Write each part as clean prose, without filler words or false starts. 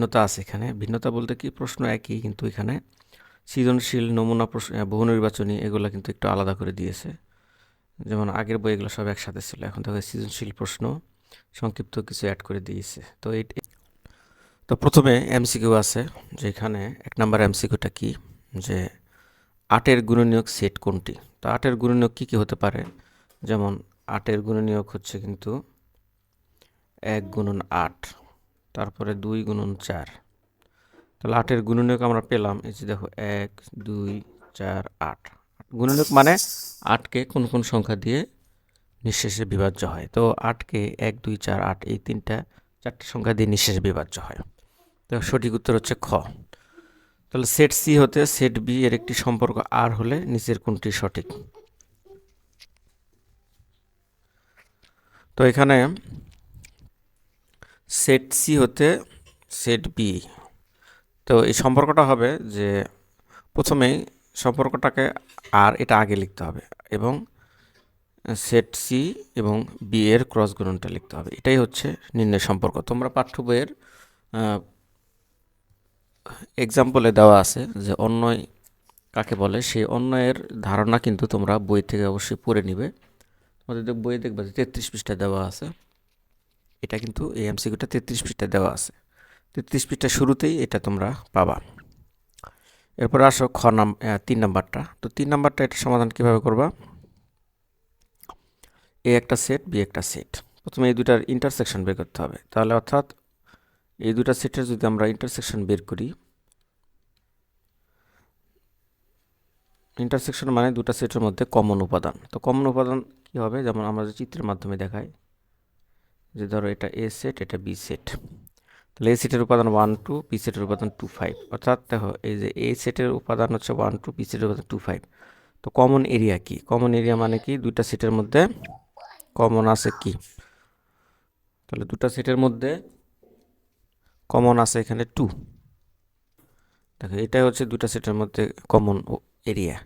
ভিন্নতা আছে এখানে। ভিন্নতা বলতে কি, প্রশ্ন একই কিন্তু এখানে সৃজনশীল, নমুনা প্রশ্ন, বহু নির্বাচনী এগুলো কিন্তু একটু আলাদা করে দিয়েছে। যেমন আগের বই এগুলো সব একসাথে ছিল, এখন দেখো সৃজনশীল প্রশ্ন সংক্ষিপ্ত কিছু অ্যাড করে দিয়েছে। তো প্রথমে এমসিকিউ আছে, যেখানে 1 নম্বর এমসিকিউটা কি, যে 8-এর গুণনীয়ক সেট কোনটি। তো 8-এর গুণনীয়ক কী কী হতে পারে, যেমন 8-এর গুণনীয়ক হচ্ছে কিন্তু 1 গুণন 8, তারপরে 2 গুণন 4। তাহলে 8-এর গুণনীয়ক আমরা পেলাম, এই যে দেখো 1 2 4 8। গুণনীয়ক মানে 8কে কোন কোন সংখ্যা দিয়ে নিঃশেষে বিভাজ্য হয়। তো 8কে 1 2 4 8 এই চারটি সংখ্যা দিয়ে নিঃশেষে বিভাজ্য হয়। তো সঠিক উত্তর হচ্ছে খ। তাহলে সেট সি হতে সেট বি এর একটি সম্পর্ক আর হলে নিচের কোনটি সঠিক। তো এখানে সেট সি হতে সেট বি, তো এই সম্পর্কটা হবে যে প্রথমেই সম্পর্কটাকে আর এটা আগে লিখতে হবে এবং সেট সি এবং বি এর ক্রস গুণনটা লিখতে হবে। এটাই হচ্ছে নির্ণয় সম্পর্ক। তোমরা পাঠ্য বইয়ের এক্সাম্পলে দেওয়া আছে যে অন্যয় কাকে বলে, সেই অন্যয়ের ধারণা কিন্তু তোমরা বই থেকে অবশ্যই পড়ে নিবে। তোমাদের বইয়ে দেখবে যে 33 পৃষ্ঠায় দেওয়া আছে। এটা কিন্তু এই এমসিকিউটা 33 পৃষ্ঠায় দেওয়া আছে। 33 পৃষ্ঠার শুরুতেই এটা তোমরা পাবা। এরপর আসো 3 নাম্বারটা। তো 3 নাম্বারটা এটা সমাধান কিভাবে করবা। এ একটা সেট, বি একটা সেট। প্রথমে এই দুটার ইন্টারসেকশন বের করতে হবে। তাহলে অর্থাৎ এই দুটা সেটের যদি আমরা ইন্টারসেকশন বের করি, ইন্টারসেকশন মানে দুটা সেটের মধ্যে কমন উপাদান। তো কমন উপাদান কি হবে, যেমন আমরা যে চিত্রের মাধ্যমে দেখাই, যে ধরো এটা এ সেট, এটা বি সেট। তাহলে এ সেটের উপাদান 1 2, বি সেটের উপাদান 2 5। অর্থাৎ দেখো এই যে এ সেটের উপাদান হচ্ছে 1 2, বি সেটের উপাদান 2 5। তো কমন এরিয়া কি, কমন এরিয়া মানে কি, দুইটা সেটের মধ্যে কমন আছে কি। তাহলে দুটা সেটের মধ্যে কমন আছে এখানে 2। দেখো এটাই হচ্ছে দুটা সেটের মধ্যে কমন এরিয়া।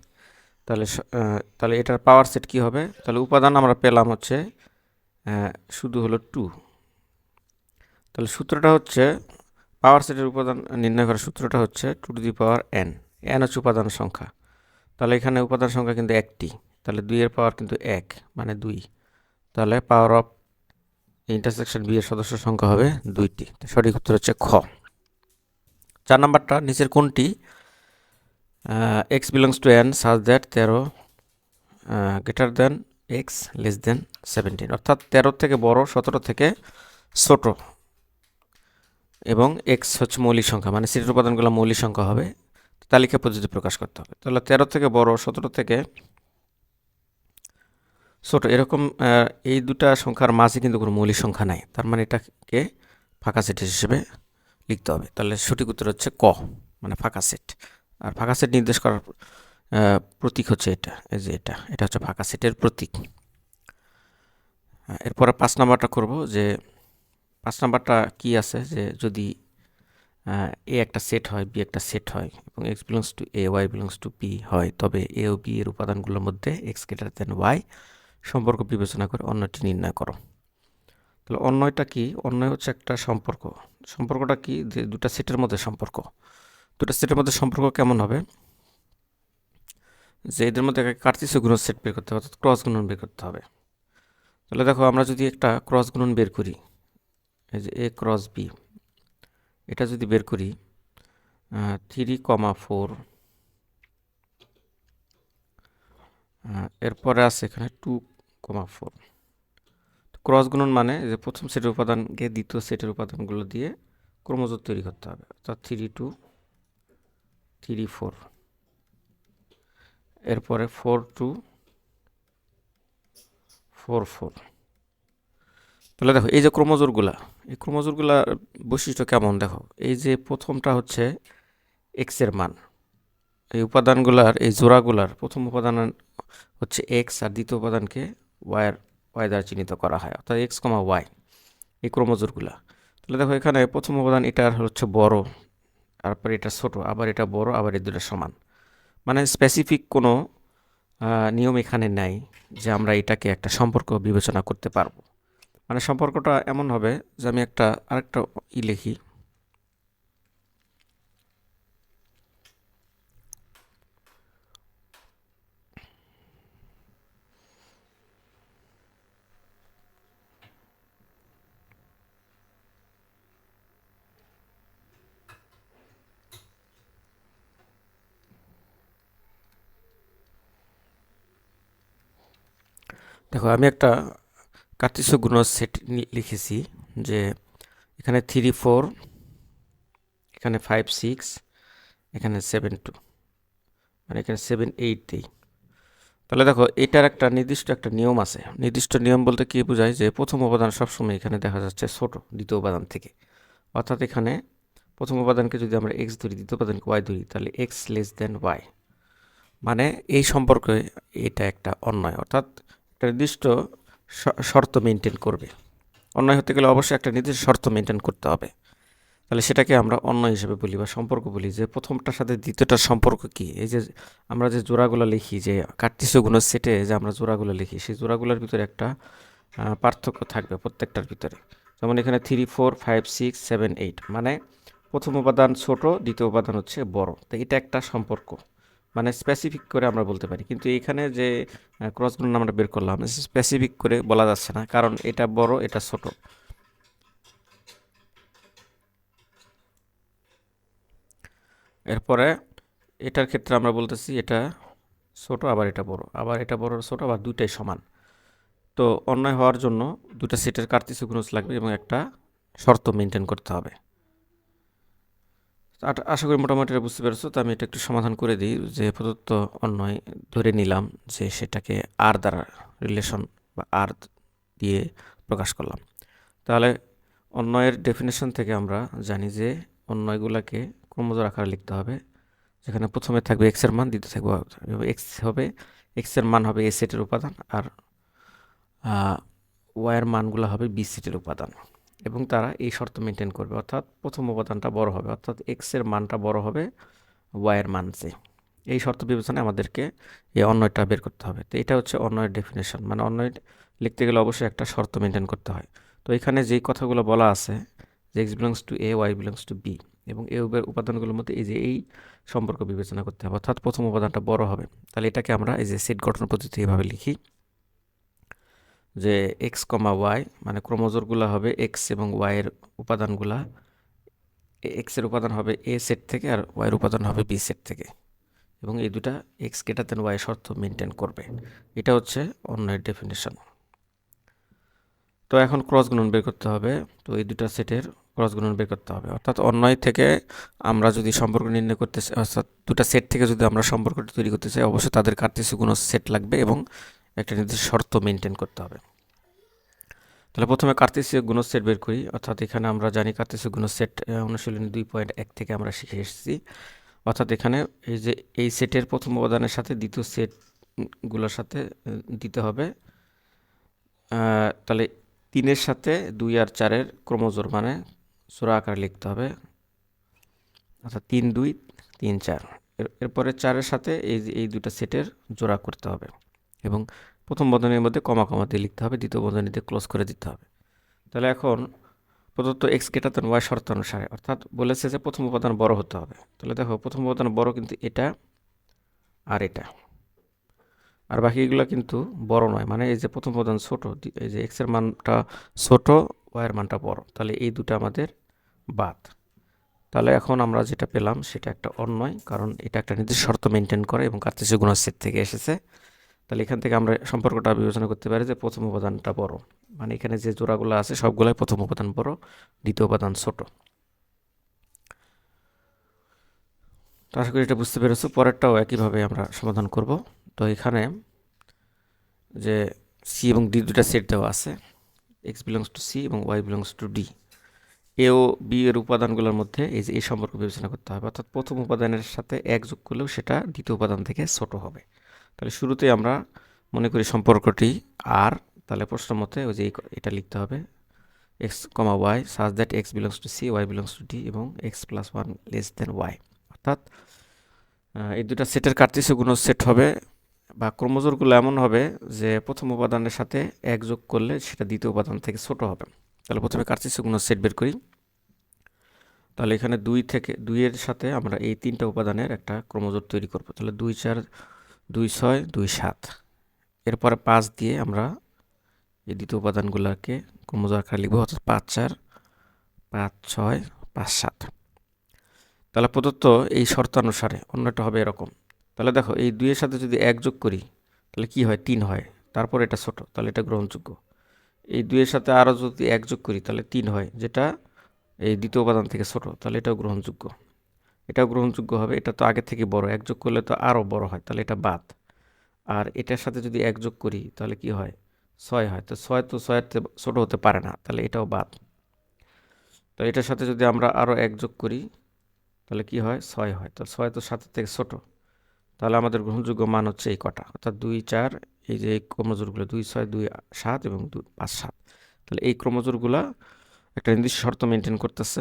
তাহলে এটার পাওয়ার সেট কি হবে, তাহলে উপাদান আমরা পেলাম হচ্ছে শুধু হলো 2। তাহলে সূত্রটা হচ্ছে পাওয়ার সেটের উপাদান নির্ণয় করার সূত্রটা হচ্ছে 2 to the power n। n হচ্ছে উপাদান সংখ্যা। তাহলে এখানে উপাদান সংখ্যা কিন্তু একটি, তাহলে 2 এর পাওয়ার কিন্তু 1 মানে 2। তাহলে পাওয়ার অফ ইন্টারসেকশন বি এর সদস্য সংখ্যা হবে 2টি। সঠিক উত্তর হচ্ছে খ। 4 নাম্বারটা, নিচের কোনটি x belongs to n such that 13 greater than x less than 17। অর্থাৎ 13 থেকে বড়, 17 থেকে ছোট এবং x হচ্ছে মৌলিক সংখ্যা, মানে সেটের উপাদানগুলো মৌলিক সংখ্যা হবে। তালিকা পদ্ধতি প্রকাশ করতে হবে। তাহলে 13 থেকে বড়, 17 থেকে ছোট এরকম এই দুটা সংখ্যার মাঝে কিন্তু কোনো মৌলিক সংখ্যা নাই, তার মানে এটাকে ফাঁকা সেট হিসেবে লিখতে হবে। তাহলে সঠিক উত্তর হচ্ছে ক, মানে ফাঁকা সেট। আর ফাঁকা সেট নির্দেশ করার প্রতীক হচ্ছে এটা, এই যে এটা হচ্ছে ফাঁকা সেটের প্রতীক। এরপরে 5 নাম্বারটা করব, যে 5 নাম্বারটা কি আছে, যে যদি এ একটা সেট হয়, বি একটা সেট হয় এবং x belongs to A, Y belongs to B হয়, তবে এ ও বি এর উপাদানগুলোর মধ্যে x গ্রেটার দেন ওয়াই সম্পর্ক বিবেচনা করে অন্যটি নির্ণয় করো। তাহলে অন্যটা কি, অন্যয় হচ্ছে একটা সম্পর্ক। সম্পর্কটা কি, যে দুটা সেটের মধ্যে সম্পর্ক। দুটা সেটের মধ্যে সম্পর্ক কেমন হবে, যে এদের মধ্যে কার্তেশীয় গুণন সেট বের করতে হবে, অর্থাৎ ক্রস গুণন বের করতে হবে। তাহলে দেখো আমরা যদি একটা ক্রস গুণন বের করি, এই যে এ ক্রস বি, এটা যদি বের করি 3,4, এরপরে আছে এখানে 2,4। ক্রস গুণন মানে যে প্রথম সেটের উপাদানকে দ্বিতীয় সেটের উপাদানগুলো দিয়ে ক্রমজোড় তৈরি করতে হবে, অর্থাৎ 3 2 3 4, এরপরে 4 2 4 4। তাহলে দেখো এই যে ক্রমজোড়গুলা, এই ক্রমজোড়গুলার বৈশিষ্ট্য কেমন, দেখো এই যে প্রথমটা হচ্ছে এক্স এর মান, এই উপাদানগুলার এই জোড়াগুলার প্রথম উপাদান হচ্ছে এক্স আর দ্বিতীয় উপাদানকে ওয়াই দ্বারা চিহ্নিত করা হয়, অর্থাৎ এক্স কমা ওয়াই, এই ক্রমজোড়গুলা। তাহলে দেখো এখানে প্রথম উপাদান এটা হচ্ছে বড়, তারপরে এটা ছোট, আবার এটা বড়, আবার এই দুটো সমান। মানে স্পেসিফিক কোনো নিয়ম এখানে নাই যে আমরা এটাকে একটা সম্পর্ক বিবেচনা করতে পারবো। মানে সম্পর্কটা এমন হবে যে আমি আরেকটা লিখি, দেখো আমি একটা কার্তেশীয় গুণজ সেট লিখেছি যে এখানে 3 4, এখানে 5 6, এখানে 7 2, মানে এখানে 7 8 দিই। তাহলে দেখো এটার একটা নির্দিষ্ট একটা নিয়ম আছে। নির্দিষ্ট নিয়ম বলতে কি বোঝায় যে প্রথম উপাদান সবসময় এখানে দেখা যাচ্ছে ছোট দ্বিতীয় উপাদান থেকে। অর্থাৎ এখানে প্রথম উপাদানকে যদি আমরা এক্স ধরি, দ্বিতীয় উপাদানকে ওয়াই ধরি, তাহলে এক্স লেস দেন ওয়াই, মানে এই সম্পর্কে এটা একটা অন্যায়, অর্থাৎ একটা নির্দিষ্ট শর্ত মেনটেন করবে। অন্যায় হতে গেলে অবশ্যই একটা নির্দিষ্ট শর্ত মেনটেন করতে হবে। তাহলে সেটাকে আমরা অন্যায় হিসেবে বলি বা সম্পর্ক বলি, যে প্রথমটার সাথে দ্বিতীয়টার সম্পর্ক কি। এই যে আমরা যে জোড়াগুলো লিখি, যে কার্তেশীয় গুণজ সেটে যে আমরা জোড়াগুলো লিখি, সেই জোড়াগুলোর ভিতরে একটা পার্থক্য থাকবে প্রত্যেকটার ভিতরে। যেমন এখানে 3 4 5 6 7 8, মানে প্রথম উপাদান ছোট, দ্বিতীয় উপাদান হচ্ছে বড়। তো এটা একটা সম্পর্ক, মানে স্পেসিফিক করে আমরা বলতে পারি। কিন্তু এখানে যে ক্রস গুণ আমরা বের করলাম, স্পেসিফিক করে বলা যাচ্ছে না, কারণ এটা বড় এটা ছোট। এরপরে এটার ক্ষেত্রে আমরা বলতেছি এটা ছোট, আবার এটা বড়, আবার এটা বড় ছোট, আবার দুইটাই সমান। তো অন্যায় হওয়ার জন্য দুটা সেটের কার্তেশীয় গুণজ লাগবে এবং একটা শর্ত মেনটেন করতে হবে। আশা করি মোটামুটি এটা বুঝতে পেরেছো। তো আমি এটা একটু সমাধান করে দিই। যে প্রদত্ত অন্যায় ধরে নিলাম যে সেটাকে আর দ্বারা রিলেশন বা আর দিয়ে প্রকাশ করলাম। তাহলে অন্যায়ের ডেফিনেশন থেকে আমরা জানি যে অন্যায়গুলোকে ক্রমজোড় আকারে লিখতে হবে, যেখানে প্রথমে থাকবে এক্স এর মান, দ্বিতীয় থাকবে এক্স হবে, এক্স এর মান হবে এ সেটের উপাদান, আর ওয়াই এর মানগুলো হবে বি সেটের উপাদান, এবং তারা এই শর্ত মেনটেন করবে, অর্থাৎ প্রথম উপাদানটা বড় হবে, অর্থাৎ এক্স এর মানটা বড় হবে ওয়াই এর মান চেয়ে। এই শর্ত বিবেচনায় আমাদেরকে এই অন্যয়টা বের করতে হবে। তো এটা হচ্ছে অন্যয়ের ডেফিনেশন, মানে অন্যয় লিখতে গেলে অবশ্যই একটা শর্ত মেনটেন করতে হয়। তো এখানে যেই কথাগুলো বলা আছে যে X belongs to A, Y belongs to B, এবং এই উপাদানগুলোর মধ্যে এই যে এই সম্পর্ক বিবেচনা করতে হবে, অর্থাৎ প্রথম উপাদানটা বড় হবে। তাহলে এটাকে আমরা এই যে সেট গঠন পদ্ধতি এভাবে লিখি যে এক্স কমা ওয়াই, মানে ক্রোমোজোরগুলো হবে এক্স এবং ওয়াই এর উপাদানগুলা, এক্স এর উপাদান হবে এ সেট থেকে আর ওয়াই এর উপাদান হবে বি সেট থেকে, এবং এই দুটা এক্স গ্রেটার দেন ওয়াই শর্ত মেনটেন করবে। এটা হচ্ছে অন্যের ডেফিনেশন। তো এখন ক্রস গুণন বের করতে হবে। তো এই দুটা সেটের ক্রস গুণন বের করতে হবে, অর্থাৎ অন্যয় থেকে আমরা যদি সম্পর্ক নির্ণয় করতে চাই, অর্থাৎ দুটা সেট থেকে যদি আমরা সম্পর্কটি তৈরি করতে চাই, অবশ্যই তাদের কার্তেশীয় গুণজ সেট লাগবে এবং একটা নির্দিষ্ট শর্ত মেনটেন করতে হবে। তাহলে প্রথমে কার্তেশীয় গুণজ সেট বের করি, অর্থাৎ এখানে আমরা জানি কার্তেশীয় গুণজ সেট অনুশীলনী 2.1 থেকে আমরা শিখে এসেছি। অর্থাৎ এখানে এই যে এই সেটের প্রথম উপাদানের সাথে দ্বিতীয় সেটগুলোর সাথে দিতে হবে। তাহলে 3-এর সাথে 2 আর 4-এর ক্রমজোড়, মানে জোড়া আকারে লিখতে হবে, অর্থাৎ 3 2 3 4। এরপরে 4-এর সাথে এই দুটা সেটের জোড়া করতে হবে, এবং প্রথম বন্ধনীর মধ্যে কমা কমা দিয়ে লিখতে হবে, দ্বিতীয় বন্ধনীতে ক্লোজ করে দিতে হবে। তাহলে এখন প্রদত্ত এক্স গ্রেটার দেন ওয়াই শর্ত অনুসারে, অর্থাৎ বলেছে যে প্রথম উপাদান বড় হতে হবে। তাহলে দেখো প্রথম উপাদান বড় কিন্তু এটা আর এটা, আর বাকিগুলো কিন্তু বড় নয়, মানে এই যে প্রথম উপাদান ছোট, এই যে এক্স এর মানটা ছোট, ওয়াই এর মানটা বড়, তাহলে এই দুটো আমাদের বাদ। তাহলে এখন আমরা যেটা পেলাম সেটা একটা অন্যয়, কারণ এটা একটা নির্দিষ্ট শর্ত মেনটেন করে এবং কার্তেশীয় গুণজ সেট থেকে এসেছে। তাহলে এখান থেকে আমরা সম্পর্কটা বিবেচনা করতে পারি যে প্রথম উপাদানটা বড়, মানে এখানে যে জোড়াগুলো আছে সবগুলোই প্রথম উপাদান বড়, দ্বিতীয় উপাদান ছোট। তো আশা করি এটা বুঝতে পেরেছো। পরেরটাও একইভাবে আমরা সমাধান করব। তো এখানে যে সি এবং ডি দুটা সেট দেওয়া আছে, এক্স বিলংস টু সি এবং Y belongs to D. A ও বি এর উপাদানগুলোর মধ্যে এই যে এই সম্পর্ক বিবেচনা করতে হবে, অর্থাৎ প্রথম উপাদানের সাথে এক যোগ করলেও সেটা দ্বিতীয় উপাদান থেকে ছোট হবে। তাহলে শুরুতেই আমরা মনে করি সম্পর্কটি আর, তাহলে প্রশ্ন মতে ওই যে এটা লিখতে হবে x comma y such that x belongs to C, y belongs to D এবং x plus one less than y. অর্থাৎ এই দুটা সেটের কার্তেশীয় গুণজ সেট হবে বা ক্রমজোড়গুলো এমন হবে যে প্রথম উপাদানের সাথে এক যোগ করলে সেটা দ্বিতীয় উপাদান থেকে ছোট হবে। তাহলে প্রথমে কার্তেশীয় গুণজ সেট বের করি। তাহলে এখানে 2 এর সাথে আমরা এই তিনটা উপাদানের একটা ক্রমজোড় তৈরি করব। তাহলে 2 4 2 6 2 7, এরপরে 5 দিয়ে আমরা এই দ্বিতীয় উপাদানগুলোকে ক্রমজোড় আকারে লিখব, অর্থাৎ 5 4 5 6 5 7। তাহলে প্রদত্ত এই শর্তানুসারে অন্যটা হবে এরকম। তাহলে দেখো এই 2-এর সাথে যদি এক যোগ করি তাহলে কি হয়, 3 হয়। তারপর এটা ছোট, তাহলে এটা গ্রহণযোগ্য। এই 2 এর সাথে আরও যদি 1 যোগ করি তাহলে 3 হয়, যেটা এই দ্বিতীয় উপাদান থেকে ছোট, তাহলে এটাও গ্রহণযোগ্য। এটাও গ্রহণযোগ্য হবে, এটা তো আগে থেকে বড়, 1 যোগ করলে তো আরও বড় হয়, তাহলে এটা বাদ। আর এটার সাথে যদি 1 যোগ করি তাহলে কি হয়, 6 হয়। তো 6 তো 6 এর থেকে ছোট হতে পারে না, তাহলে এটাও বাদ। তো এটার সাথে যদি আমরা আরও 1 যোগ করি তাহলে কি হয়, 6 হয়। তো 6 তো 7 এর থেকে ছোট, তাহলে আমাদের গ্রহণযোগ্য মান হচ্ছে এই কটা, অর্থাৎ 2, 4, এই যে এই ক্রমজোরগুলো 2, 6, 2, 7 এবং 2, 5, 7। তাহলে এই ক্রমজোরগুলো একটা নির্দিষ্ট শর্ত মেনটেন করতেছে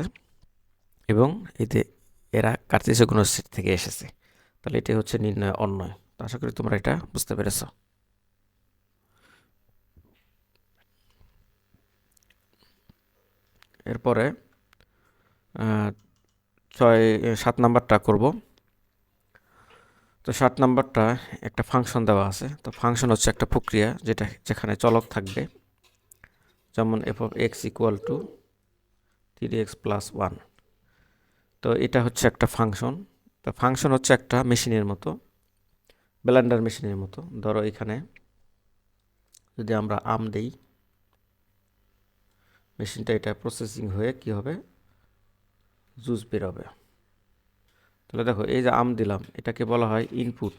এবং এতে এরা কার্তেশীয় গুণের সেট থেকে এসেছে। তাহলে এটাই হচ্ছে নির্ণয় অন্বয়। তো আশা করি তোমরা এটা বুঝতে পেরেছ। এরপরে 7 নাম্বারটা করব। তো 7 নাম্বারটা একটা ফাংশন দেওয়া আছে। তো ফাংশন হচ্ছে একটা প্রক্রিয়া যেখানে চলক থাকবে, যেমন f of x equal to 3x plus 1। তো এটা হচ্ছে একটা ফাংশন। তো ফাংশন হচ্ছে একটা মেশিনের মতো, ব্লেন্ডার মেশিনের মতো। ধরো এখানে যদি আমরা আম দেই, মেশিনটা এটা প্রসেসিং হয়ে কি হবে, জুস বেরোবে। তাহলে দেখো এই যে আম দিলাম, এটাকে বলা হয় ইনপুট,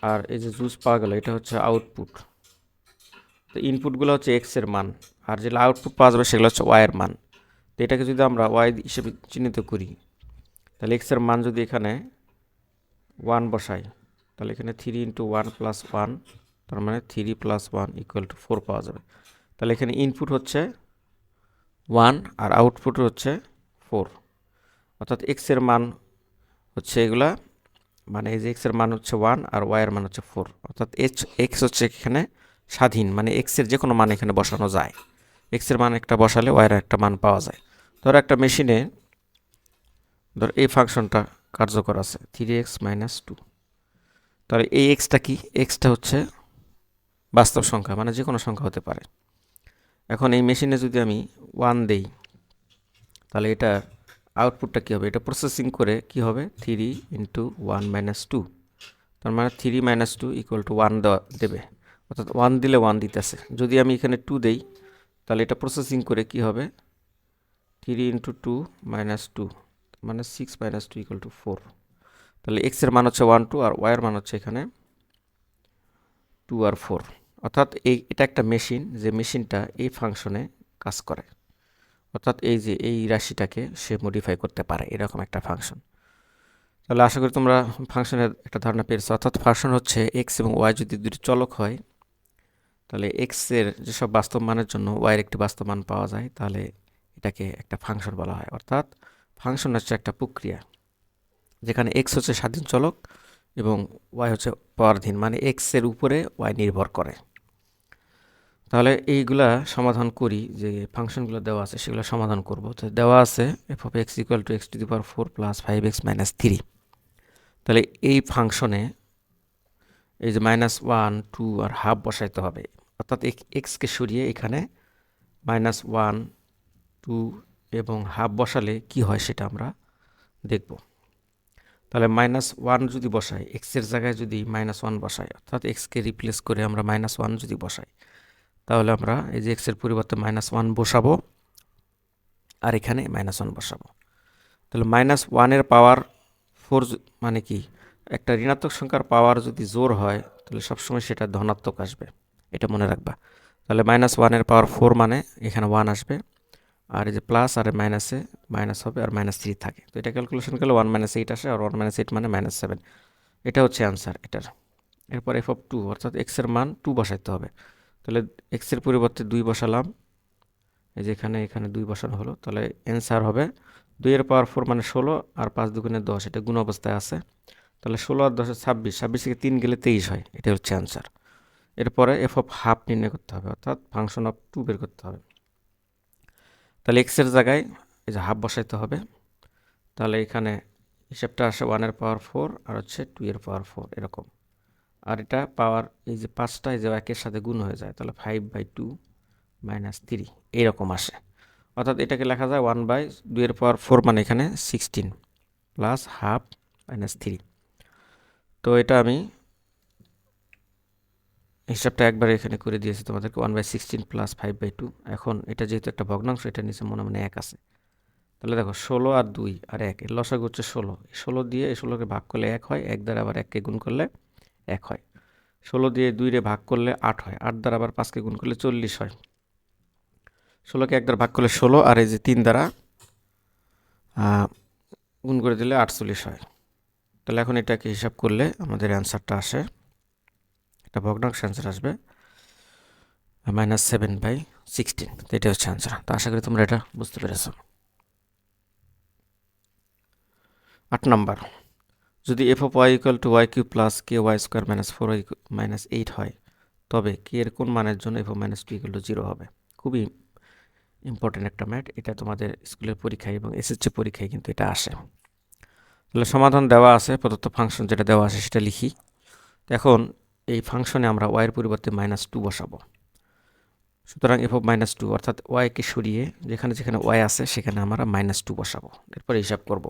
আর এই যে জুস পাওয়া গেল এটা হচ্ছে আউটপুট। তো ইনপুটগুলো হচ্ছে এক্স এর মান, আর যেগুলো আউটপুট পাওয়া যাবে সেগুলো হচ্ছে ওয়াই এর মান। তো এটাকে যদি আমরা ওয়াই হিসেবে চিহ্নিত করি, তাহলে এক্স এর মান যদি এখানে 1 বসাই, তাহলে এখানে 3 × 1 + 1, তার মানে 3 + 1 = 4 পাওয়া যাবে। তাহলে এখানে ইনপুট হচ্ছে 1 আর আউটপুট হচ্ছে 4, অর্থাৎ এক্স এর মান হচ্ছে এগুলা, মানে এই যে এক্স এর মান হচ্ছে 1 আর ওয়াই এর মান হচ্ছে 4, অর্থাৎ এক্স হচ্ছে এখানে স্বাধীন, মানে এক্স এর যে কোনো মান এখানে বসানো যায়। এক্স এর মান একটা বসালে ওয়াই এর একটা মান পাওয়া যায়। ধর একটা মেশিনে ধর এই ফাংশনটা কার্যকর আছে 3x - 2। তাহলে এই এক্সটা কি, এক্সটা হচ্ছে বাস্তব সংখ্যা, মানে যে কোনো সংখ্যা হতে পারে। এখন এই মেশিনে যদি আমি 1 দেই, তাহলে এটা আউটপুটটা কী হবে, এটা প্রসেসিং করে কি হবে 3 × 1 - 2, তার মানে 3 - 2 = 1 দেবে, অর্থাৎ 1 দিলে 1 দিতেছে। যদি আমি এখানে 2 দেই, তাহলে এটা প্রসেসিং করে কি হবে 3 × 2 - 2, মানে 6 - 2 = 4। তাহলে এক্স এর মান হচ্ছে 1, 2 আর ওয়াই এর মান হচ্ছে এখানে 2 আর 4, অর্থাৎ এটা একটা মেশিন, যে মেশিনটা এই ফাংশনে কাজ করে, অর্থাৎ এই যে এই রাশিটাকে সে মডিফাই করতে পারে, এরকম একটা ফাংশন। তাহলে আশা করি তোমরা ফাংশনের একটা ধারণা পেয়েছো। অর্থাৎ ফাংশন হচ্ছে এক্স এবং ওয়াই যদি দুটি চলক হয়, তাহলে এক্স এর যেসব বাস্তব মানের জন্য ওয়াই এর একটি বাস্তব মান পাওয়া যায়, তাহলে এটাকে একটা ফাংশন বলা হয়। অর্থাৎ ফাংশন হচ্ছে একটা প্রক্রিয়া যেখানে এক্স হচ্ছে স্বাধীন চলক এবং ওয়াই হচ্ছে পরাধীন, মানে এক্স এর উপরে ওয়াই নির্ভর করে। তাহলে এইগুলা সমাধান করি, যে ফাংশনগুলো দেওয়া আছে সেগুলো সমাধান করব। তো দেওয়া আছে f of x = x⁴ + 5x - 3। তাহলে এই ফাংশনে এই যে -1, 2 আর হাফ বসাইতে হবে, অর্থাৎ এক্সকে সরিয়ে এখানে -1, 2 এবং হাফ বসালে কি হয় সেটা আমরা দেখব। তাহলে -1 যদি বসাই, এক্সের জায়গায় যদি -1 বসাই, অর্থাৎ এক্সকে রিপ্লেস করে আমরা -1 যদি বসাই, তাহলে আমরা এই যে এক্সের পরিবর্তে -1 বসাবো আর এখানে -1 বসাবো। তাহলে -1 এর পাওয়ার 4 মানে কি, একটা ঋণাত্মক সংখ্যার পাওয়ার যদি জোর হয় তাহলে সবসময় সেটা ধনাত্মক আসবে, এটা মনে রাখবা। তাহলে -1 এর পাওয়ার 4 মানে এখানে 1 আসবে, আর এই যে প্লাস আর মাইনাসে মাইনাস হবে আর -3 থাকে। তো এটা ক্যালকুলেশন করলে 1 - 8 আসে, আর 1 - 8 মানে -7। এটা হচ্ছে অ্যান্সার এটার। এরপর f of 2, অর্থাৎ x এর মান 2 বসাইতে হবে। তাহলে x এর পরিবর্তে 2 বসালাম, এই যে এখানে 2 বসানো হলো, তাহলে অ্যান্সার হবে 2 এর পাওয়ার 4 মানে 16 আর 5 × 2 = 10, এটা গুণ অবস্থায় আছে। তাহলে 16 আর 10 26, 26 থেকে 3 গেলে 23 হয়, এটা হচ্ছে অ্যান্সার। এরপরে f of হাফ নির্ণয় করতে হবে, অর্থাৎ ফাংশন অফ 2 বের করতে হবে। তাহলে x এর জায়গায় এই যে হাফ বসাইতে হবে। তাহলে এখানে হিসাবটা আসে 1 এর পাওয়ার 4 আর হচ্ছে 2 এর পাওয়ার 4 এরকম, আর এটা পাওয়ার এই যে 5টা এই যে 1 এর সাথে গুণ হয়ে যায়, তাহলে 5/2 - 3 এইরকম আসে। অর্থাৎ এটাকে লেখা যায় 1/2 এর পাওয়ার 4 মানে এখানে 16 + ½ - 3। তো এটা আমি হিসাবটা একবার এখানে করে দিয়েছি তোমাদেরকে 1/16 প্লাস 5/2। এখন এটা যেহেতু একটা ভগ্নাংশ, এটা নিচে মনে মনে 1 আছে। তাহলে দেখো 16 আর 2 আর 1 এর লসাগু হচ্ছে 16। 16 দিয়ে 16কে ভাগ করলে 1 হয়, 1 দ্বারা আবার 1কে গুণ করলে 1 হয়। 16 দিয়ে 2 রে ভাগ করলে 8 হয়, 8 দ্বারা আবার 5কে গুণ করলে 40 হয়। 16কে 1 দ্বারা ভাগ করলে 16, আর এই যে 3 দ্বারা গুণ করে দিলে 48 হয়। তাহলে এখন এটাকে হিসাব করলে আমাদের অ্যান্সারটা আসে, একটা ভগ্নাংশ অ্যান্সার আসবে -7/16। তো এটা হচ্ছে অ্যান্সার। তো আশা করি তোমরা এটা বুঝতে পেরেছো। 8 নাম্বার, যদি f of y equal to y cube plus ky square minus 4y minus 8 হয়, তবে k এর কোন মানের জন্য f of minus 2 equal to 0 হবে? খুবই ইম্পর্টেন্ট একটা ম্যাথ, এটা তোমাদের স্কুলের পরীক্ষায় এবং এসএসসি পরীক্ষায় কিন্তু এটা আসে। তাহলে সমাধান দেওয়া আছে, প্রদত্ত ফাংশন যেটা দেওয়া আছে সেটা লিখি। এখন এই ফাংশনে আমরা y এর পরিবর্তে -2 বসাবো। সুতরাং f of -2 অর্থাৎ y কে সরিয়ে যেখানে যেখানে y আছে সেখানে আমরা -2 বসাবো। এরপর হিসাব করব।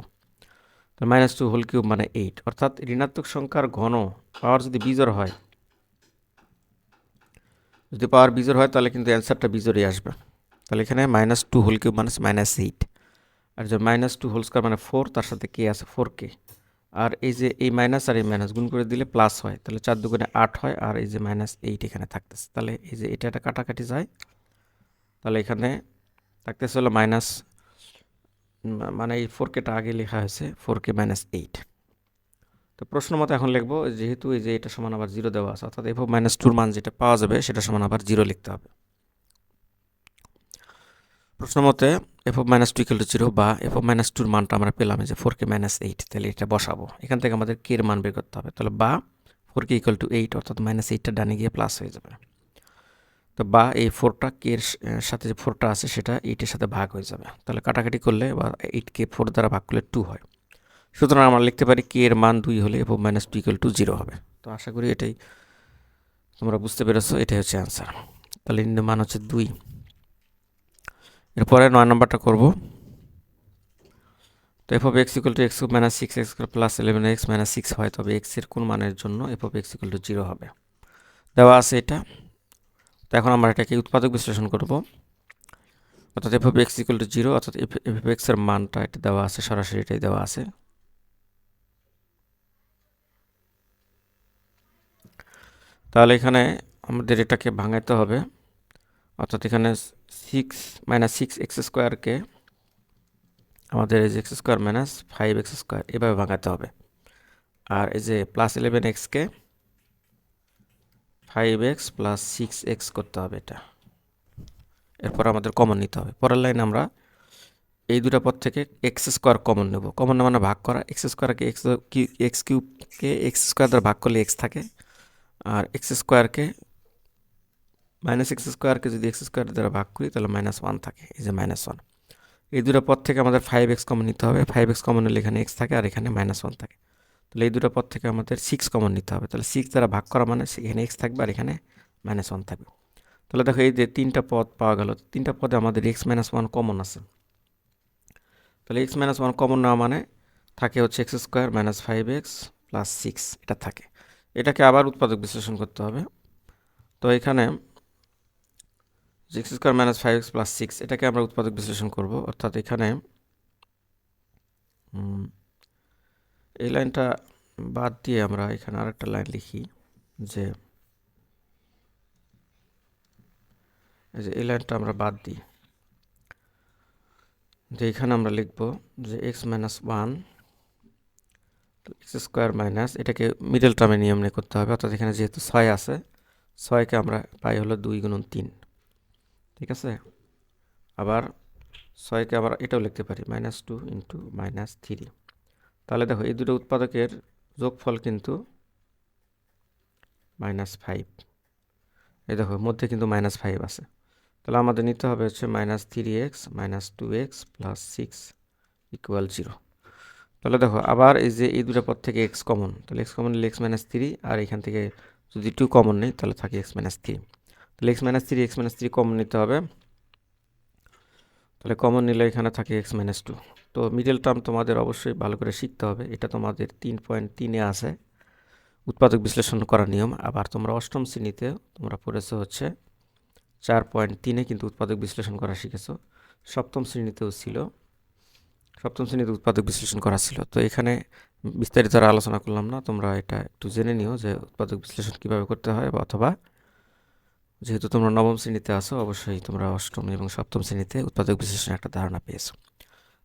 তো -2 হোল কিউব মানে 8, অর্থাৎ ঋণাত্মক সংখ্যার ঘন পাওয়ার যদি বিজোড় হয়, যদি পাওয়ার বিজোড় হয় তাহলে কিন্তু অ্যান্সারটা বিজোড়ই আসবে। তাহলে এখানে -2 হোল কিউব মানে -8, আর যে -2 হোল স্কয়ার মানে 4, তার সাথে কে আছে 4k, আর এই যে এই মাইনাস আর এই মাইনাস গুণ করে দিলে প্লাস হয়, তাহলে 4 দুগুণে 8 হয়, আর এই যে -8 এখানে থাকতেছে। তাহলে এই যে এটা কাটাকাটি যায়, তাহলে এখানে থাকতেছে হলো মাইনাস, মানে এই 4kটা আগে লেখা হয়েছে 4k -8। তো প্রশ্ন মতো এখন লিখবো, যেহেতু এই যে এটা সমান আবার 0 দেওয়া আছে, অর্থাৎ f of -2 মান যেটা পাওয়া যাবে সেটা সমান আবার 0 লিখতে হবে। প্রশ্ন মতে f of -2 equal to 0 বা f of -2 মানটা আমরা পেলাম যে 4k -8, তাহলে এটা বসাবো। এখান থেকে আমাদের k এর মান বের করতে হবে। তাহলে বা 4k equal to 8, অর্থাৎ -8টা ডানে গিয়ে প্লাস হয়ে যাবে। তো বা এই 4টা k এর সাথে যে 4টা আছে সেটা 8 এর সাথে ভাগ হয়ে যাবে। তাহলে কাটাকাটি করলে বা 8কে 4 দ্বারা ভাগ করলে 2 হয়। সুতরাং আমরা লিখতে পারি k এর মান 2 হলে f of -2 equal to 0 হবে। তো আশা করি এটাই তোমরা বুঝতে পেরেছো, এটাই হচ্ছে অ্যান্সার। তাহলে মান হচ্ছে 2। এরপরে 9 নম্বরটা করব। তো f of x equal to x cube minus 6x square plus 11x minus 6 হয়, তবে x এর কোন মানের জন্য f of x equal to 0 হবে? দেওয়া আছে এটা। তো এখন আমরা এটাকে উৎপাদক বিশ্লেষণ করব, অর্থাৎ f of x equal to 0, অর্থাৎ f of x এর মানটা এটা দেওয়া আছে, সরাসরি এটাই দেওয়া আছে। তাহলে এখানে আমাদের এটাকে ভাঙাইতে হবে, অর্থাৎ এখানে 6 স্কোয়ারকে আমাদের এই যে x square minus 5x square এভাবে ভাঙাতে হবে, আর এই যে প্লাস 11xকে 5x প্লাস 6x করতে হবে এটা। এরপর আমাদের কমন নিতে হবে। পরের লাইন আমরা এই দুটো পদ থেকে এক্স স্কোয়ার কমন নেব। কমন মানে ভাগ করা, এক্স স্কোয়ারকে এক্স কিউবকে এক্স স্কোয়ার দ্বারা ভাগ করলে এক্স থাকে, আর এক্স স্কোয়ারকে এক্স স্কোয়ারকে যদি এক্স স্কোয়ার দ্বারা ভাগ করি তাহলে -1 থাকে, এই যে -1। এই দুটো পদ থেকে আমাদের 5x কমন নিতে হবে। 5x কমন নিলে এখানে এক্স থাকে আর এখানে -1 থাকে। তাহলে এই দুটো পদ থেকে আমাদের 6 কমন নিতে হবে। তাহলে 6 দ্বারা ভাগ করা মানে এখানে এক্স থাকবে আর এখানে -1 থাকবে। তাহলে দেখো এই যে 3টা পদ পাওয়া গেল, 3টা পদে আমাদের x-1 কমন আছে। তাহলে x-1 কমন নেওয়া মানে থাকে হচ্ছে x square minus 5x plus 6, এটা থাকে। এটাকে আবার উৎপাদক বিশ্লেষণ করতে হবে। তো এখানে x square minus 5x plus 6 এটাকে আমরা উৎপাদক বিশ্লেষণ করব, অর্থাৎ এখানে এই লাইনটা বাদ দিয়ে আমরা এখানে আরেকটা লাইন লিখি, যে এই লাইনটা আমরা বাদ দিই, যে এখানে আমরা লিখব যে x-1 এক্স স্কোয়ার মাইনাস, এটাকে মিডল টার্মে নিয়ম নিয়ে করতে হবে, অর্থাৎ এখানে যেহেতু 6 আছে, 6কে আমরা পাই হলো 2 গুণন 3, ঠিক আছে। আবার 6কে আবার এটাও লিখতে পারি -2 ইন্টু -3। তাহলে দেখো এই দুটো উৎপাদকের যোগফল কিন্তু -5, এই দেখো মধ্যে কিন্তু -5 আছে। তাহলে আমাদের নিতে হবে হচ্ছে -3x -2x প্লাস 6 ইকুয়াল 0। তাহলে দেখো আবার এই যে এই দুটো পদ থেকে x কমন, তাহলে x কমন নিলে x-3, আর এখান থেকে যদি 2 কমন নেই তাহলে থাকে x-3। তাহলে x-3 কমন নিতে হবে, তাহলে কমন নিলে এখানে থাকে x-2। তো মিডল টার্ম তোমাদের অবশ্যই ভালো করে শিখতে হবে, এটা তোমাদের 3.3-এ আছে, উৎপাদক বিশ্লেষণ করার নিয়ম। আবার তোমরা অষ্টম শ্রেণীতে তোমরা পড়েছো হচ্ছে 4.3-এ কিন্তু উৎপাদক বিশ্লেষণ করা শিখেছো। সপ্তম শ্রেণীতেও ছিল, সপ্তম শ্রেণীতে উৎপাদক বিশ্লেষণ করা ছিল। তো এখানে বিস্তারিত আর আলোচনা করলাম না, তোমরা এটা একটু জেনে নিও যে উৎপাদক বিশ্লেষণ কিভাবে করতে হয়, অথবা যেহেতু তোমরা নবম শ্রেণীতে আছো অবশ্যই তোমরা অষ্টম এবং সপ্তম শ্রেণীতে উৎপাদক বিশ্লেষণের একটা ধারণা পেয়েছো।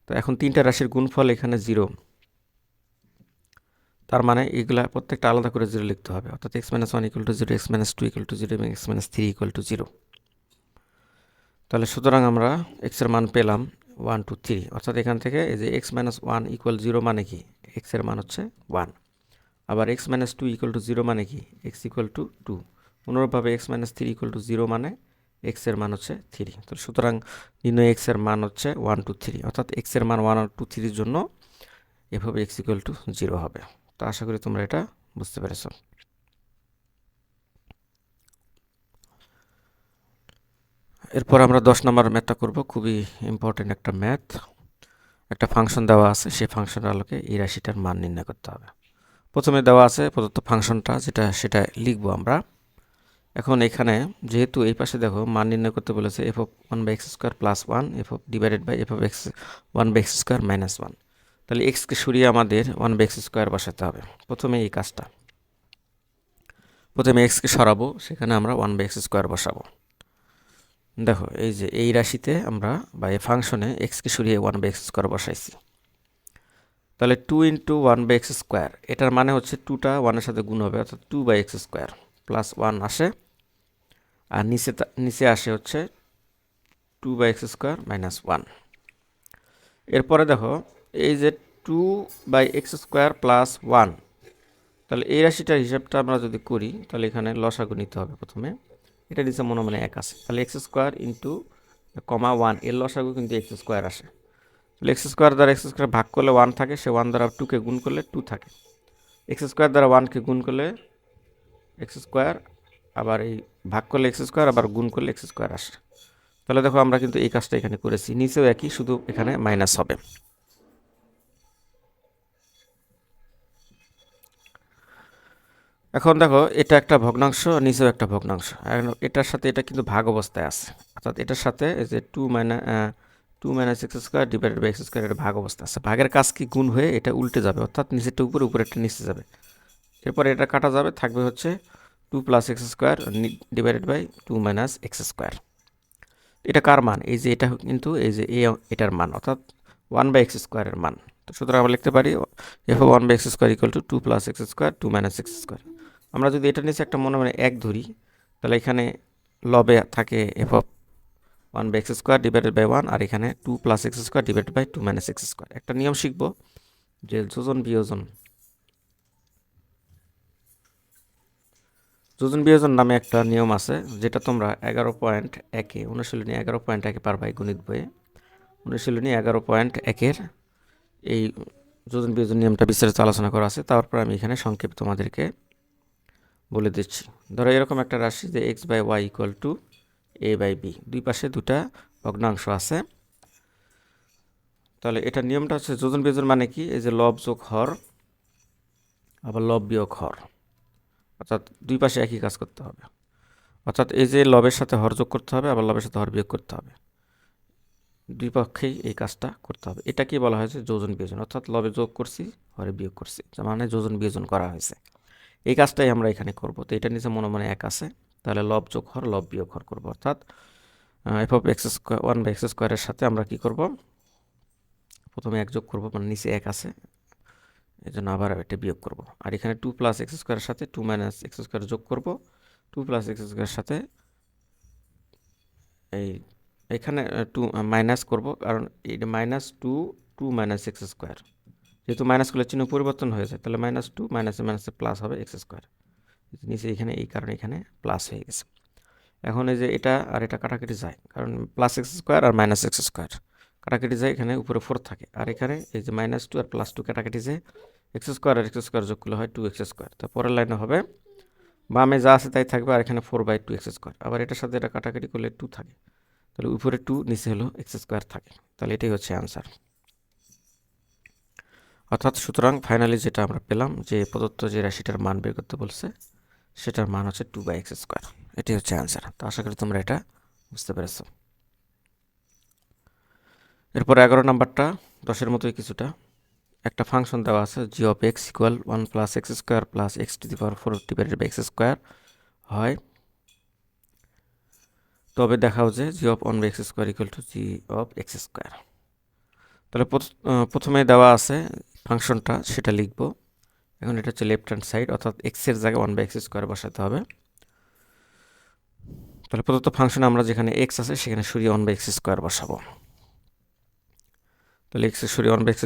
তো এখন তিনটা রাশির গুণফল এখানে 0, তার মানে এগুলা প্রত্যেকটা আলাদা করে 0 লিখতে হবে, অর্থাৎ x-1 = 0, x-2 = 0 এবং x-3 = 0। তাহলে সুতরাং আমরা x এর মান পেলাম 1 2 3, অর্থাৎ এখান থেকে এই যে x-1 = 0 মানে কি x এর মান হচ্ছে 1, আবার x-2 = 0 মানে কি x = 2, অনুরূপভাবে x-3 = 0 মানে x এর মান হচ্ছে 3। তো সুতরাং নির্ণয় x এর মান হচ্ছে 1 2 3, অর্থাৎ x এর মান 1 2 3 এর জন্য এভাবে x = 0 হবে। তো আশা করি তোমরা এটা বুঝতে পেরেছো। এরপর আমরা 10 নম্বর ম্যাথটা করব, খুবই ইম্পর্টেন্ট একটা ম্যাথ। একটা ফাংশন দেওয়া আছে, সেই ফাংশনের আলোকে এই রাশিটার মান নির্ণয় করতে হবে। প্রথমে দেওয়া আছে প্রদত্ত ফাংশনটা, সেটা লিখবো আমরা। এখন এখানে যেহেতু এই পাশে দেখো মান নির্ণয় করতে বলেছে f(1/x² + 1 f(x1/x² - 1), তাহলে x কে সরিয়ে আমাদের 1/x² বসাতে হবে। প্রথমে এই কাজটা, প্রথমে x কে সরাবো, সেখানে আমরা 1/x² বসাবো। দেখো এই যে এই রাশিতে আমরা বা এই ফাংশনে x কে সরিয়ে 1/x² বসাইছি। তাহলে 2 × 1/x², এটার মানে হচ্ছে 2টা 1 এর সাথে গুণ হবে, অর্থাৎ 2/x² + 1 আসে, আর নিচে আসে হচ্ছে 2/x² - 1। এরপরে দেখো এই যে 2/x² + 1, তাহলে এই রাশিটার হিসাবটা আমরা যদি করি তাহলে এখানে লসাগু নিতে হবে প্রথমে। এটা নিচে মনে মনে 1 আছে, তাহলে x² × 1 এর লসাগু কিন্তু x² আসে। তাহলে x² দ্বারা x² ভাগ করলে 1 থাকে, সে 1 দ্বারা 2 কে গুণ করলে 2 থাকে। x² দ্বারা 1 কে গুণ করলে x², আবার এই ভাগ করলে x², আবার গুণ করলে x² আসে। তাহলে দেখো আমরা কিন্তু এই কাজটা এখানে করেছি, নিচেও একই, শুধু এখানে মাইনাস হবে। এখন দেখো এটা একটা ভগ্নাংশ, নিচেও একটা ভগ্নাংশ, এটার সাথে এটা কিন্তু ভাগ অবস্থায় আছে, অর্থাৎ এটার সাথে এই যে 2 - x² / x² এর ভাগ অবস্থা আছে। ভাগের কাজ কি গুণ হয়ে এটা উল্টে যাবে, অর্থাৎ নিচেরটা উপরে, উপরেরটা নিচে যাবে। এরপরে এটা কাটা যাবে, থাকবে হচ্ছে 2 + x² / 2 - x²। এটা কার মান? এই যে এটা কিন্তু এই যে এটার মান, অর্থাৎ 1/x² এর মান। তো সুতরাং আমরা লিখতে পারি f(1/x² = 2 + x², 2 - x²। আমরা যদি এটা নিচে একটা মনে মনে 1 ধরি, তাহলে এখানে লবে থাকে f(1/x² / 1), আর এখানে 2 + x² / 2 - x²। একটা নিয়ম শিখব যে যোজন বিয়োজন নামে একটা নিয়ম আছে, যেটা তোমরা 11.1-এ অনুশীলনী 11.1-এ পারবা এই গণিত বইয়ে। অনুশীলনী 11.1-এর এই যোজন বিয়োজন নিয়মটা বিস্তারিত আলোচনা করা আছে, তারপর আমি এখানে সংক্ষেপে তোমাদেরকে বলে দিচ্ছি। ধরো এরকম একটা রাশি যে x/y = a/b, দুই পাশে দুটা ভগ্নাংশ আছে। তাহলে এটা নিয়মটা হচ্ছে যোজন বিয়োজন মানে কি, এই যে লব যোগ হর, আবার লব বিয়োগ হর, অর্থাৎ দুই পাশে একই কাজ করতে হবে। অর্থাৎ এই যে লবের সাথে হর যোগ করতে হবে, আবার লবের সাথে হর বিয়োগ করতে হবে, দুই পক্ষেই এই কাজটা করতে হবে। এটা কি বলা হয়েছে? যোজন বিয়োজন, অর্থাৎ লবে যোগ করছি, হরে বিয়োগ করছি, মানে যোজন বিয়োজন করা হয়েছে। এই কাজটাই আমরা এখানে করব। তো এটা নিচে মনে মনে 1 আছে, তাহলে লব যোগ হর, লব বিয়োগ হর করব, অর্থাৎ f(1/x² এর সাথে আমরা কি করব, প্রথমে 1 যোগ করব, মানে নিচে 1 আছে, এই জন্য আবার এটা বিয়োগ করব। আর এখানে 2 + x² এর সাথে 2 - x² যোগ করব, 2 + x² এর সাথে এখানে 2 মাইনাস করব, কারণ এটা -2 2 - x², যেহেতু মাইনাস করলে চিহ্ন পরিবর্তন হয়ে যায়, তাহলে -2 মাইনাসে প্লাস হবে x², নিচে এখানে এই কারণে এখানে প্লাস হয়ে গেছে। এখন এই যে এটা আর এটা কাটাকাটি যায়, কারণ +x² আর -x² কাটাকাটি যায়, এখানে উপরে 4 থাকে, আর এখানে এই যে -2 আর +2 কাটাকাটি যায়, x² আর x² যোগ করলে হয় 2x²। তো পরের লাইনে হবে বামে যা আছে তাই থাকবে, আর এখানে 4/2x², আবার এটার সাথে এটা কাটাকাটি করলে 2 থাকে, তাহলে উপরে 2, নিচে হলো x² থাকে। তাহলে এটাই হচ্ছে অ্যান্সার। অর্থাৎ সুতরাং ফাইনালি যেটা আমরা পেলাম যে প্রদত্ত যে রাশিটার মান বের করতে বলছে সেটার মান হচ্ছে 2/x²। এটি হচ্ছে অ্যান্সার। তো আশা করি তোমরা এটা বুঝতে পেরেছো। এরপর 11 নাম্বারটা 10-এর মতোই কিছুটা। একটা ফাংশন দেওয়া আছে g(x) = 1 + x² + x⁴ / হয়, তবে দেখাও যে g(1/x² = g(x²)। তাহলে প্রথমে দেওয়া আছে ফাংশনটা, সেটা লিখব। এখন এটা হচ্ছে লেফট হ্যান্ড সাইড, অর্থাৎ এর জায়গায় 1/x² বসাতে হবে। তাহলে প্রদত্ত ফাংশনে আমরা যেখানে x আছে সেখানে সরিয়ে 1/x² বসাবো। তাহলে x এর সরিয়ে 1/x²,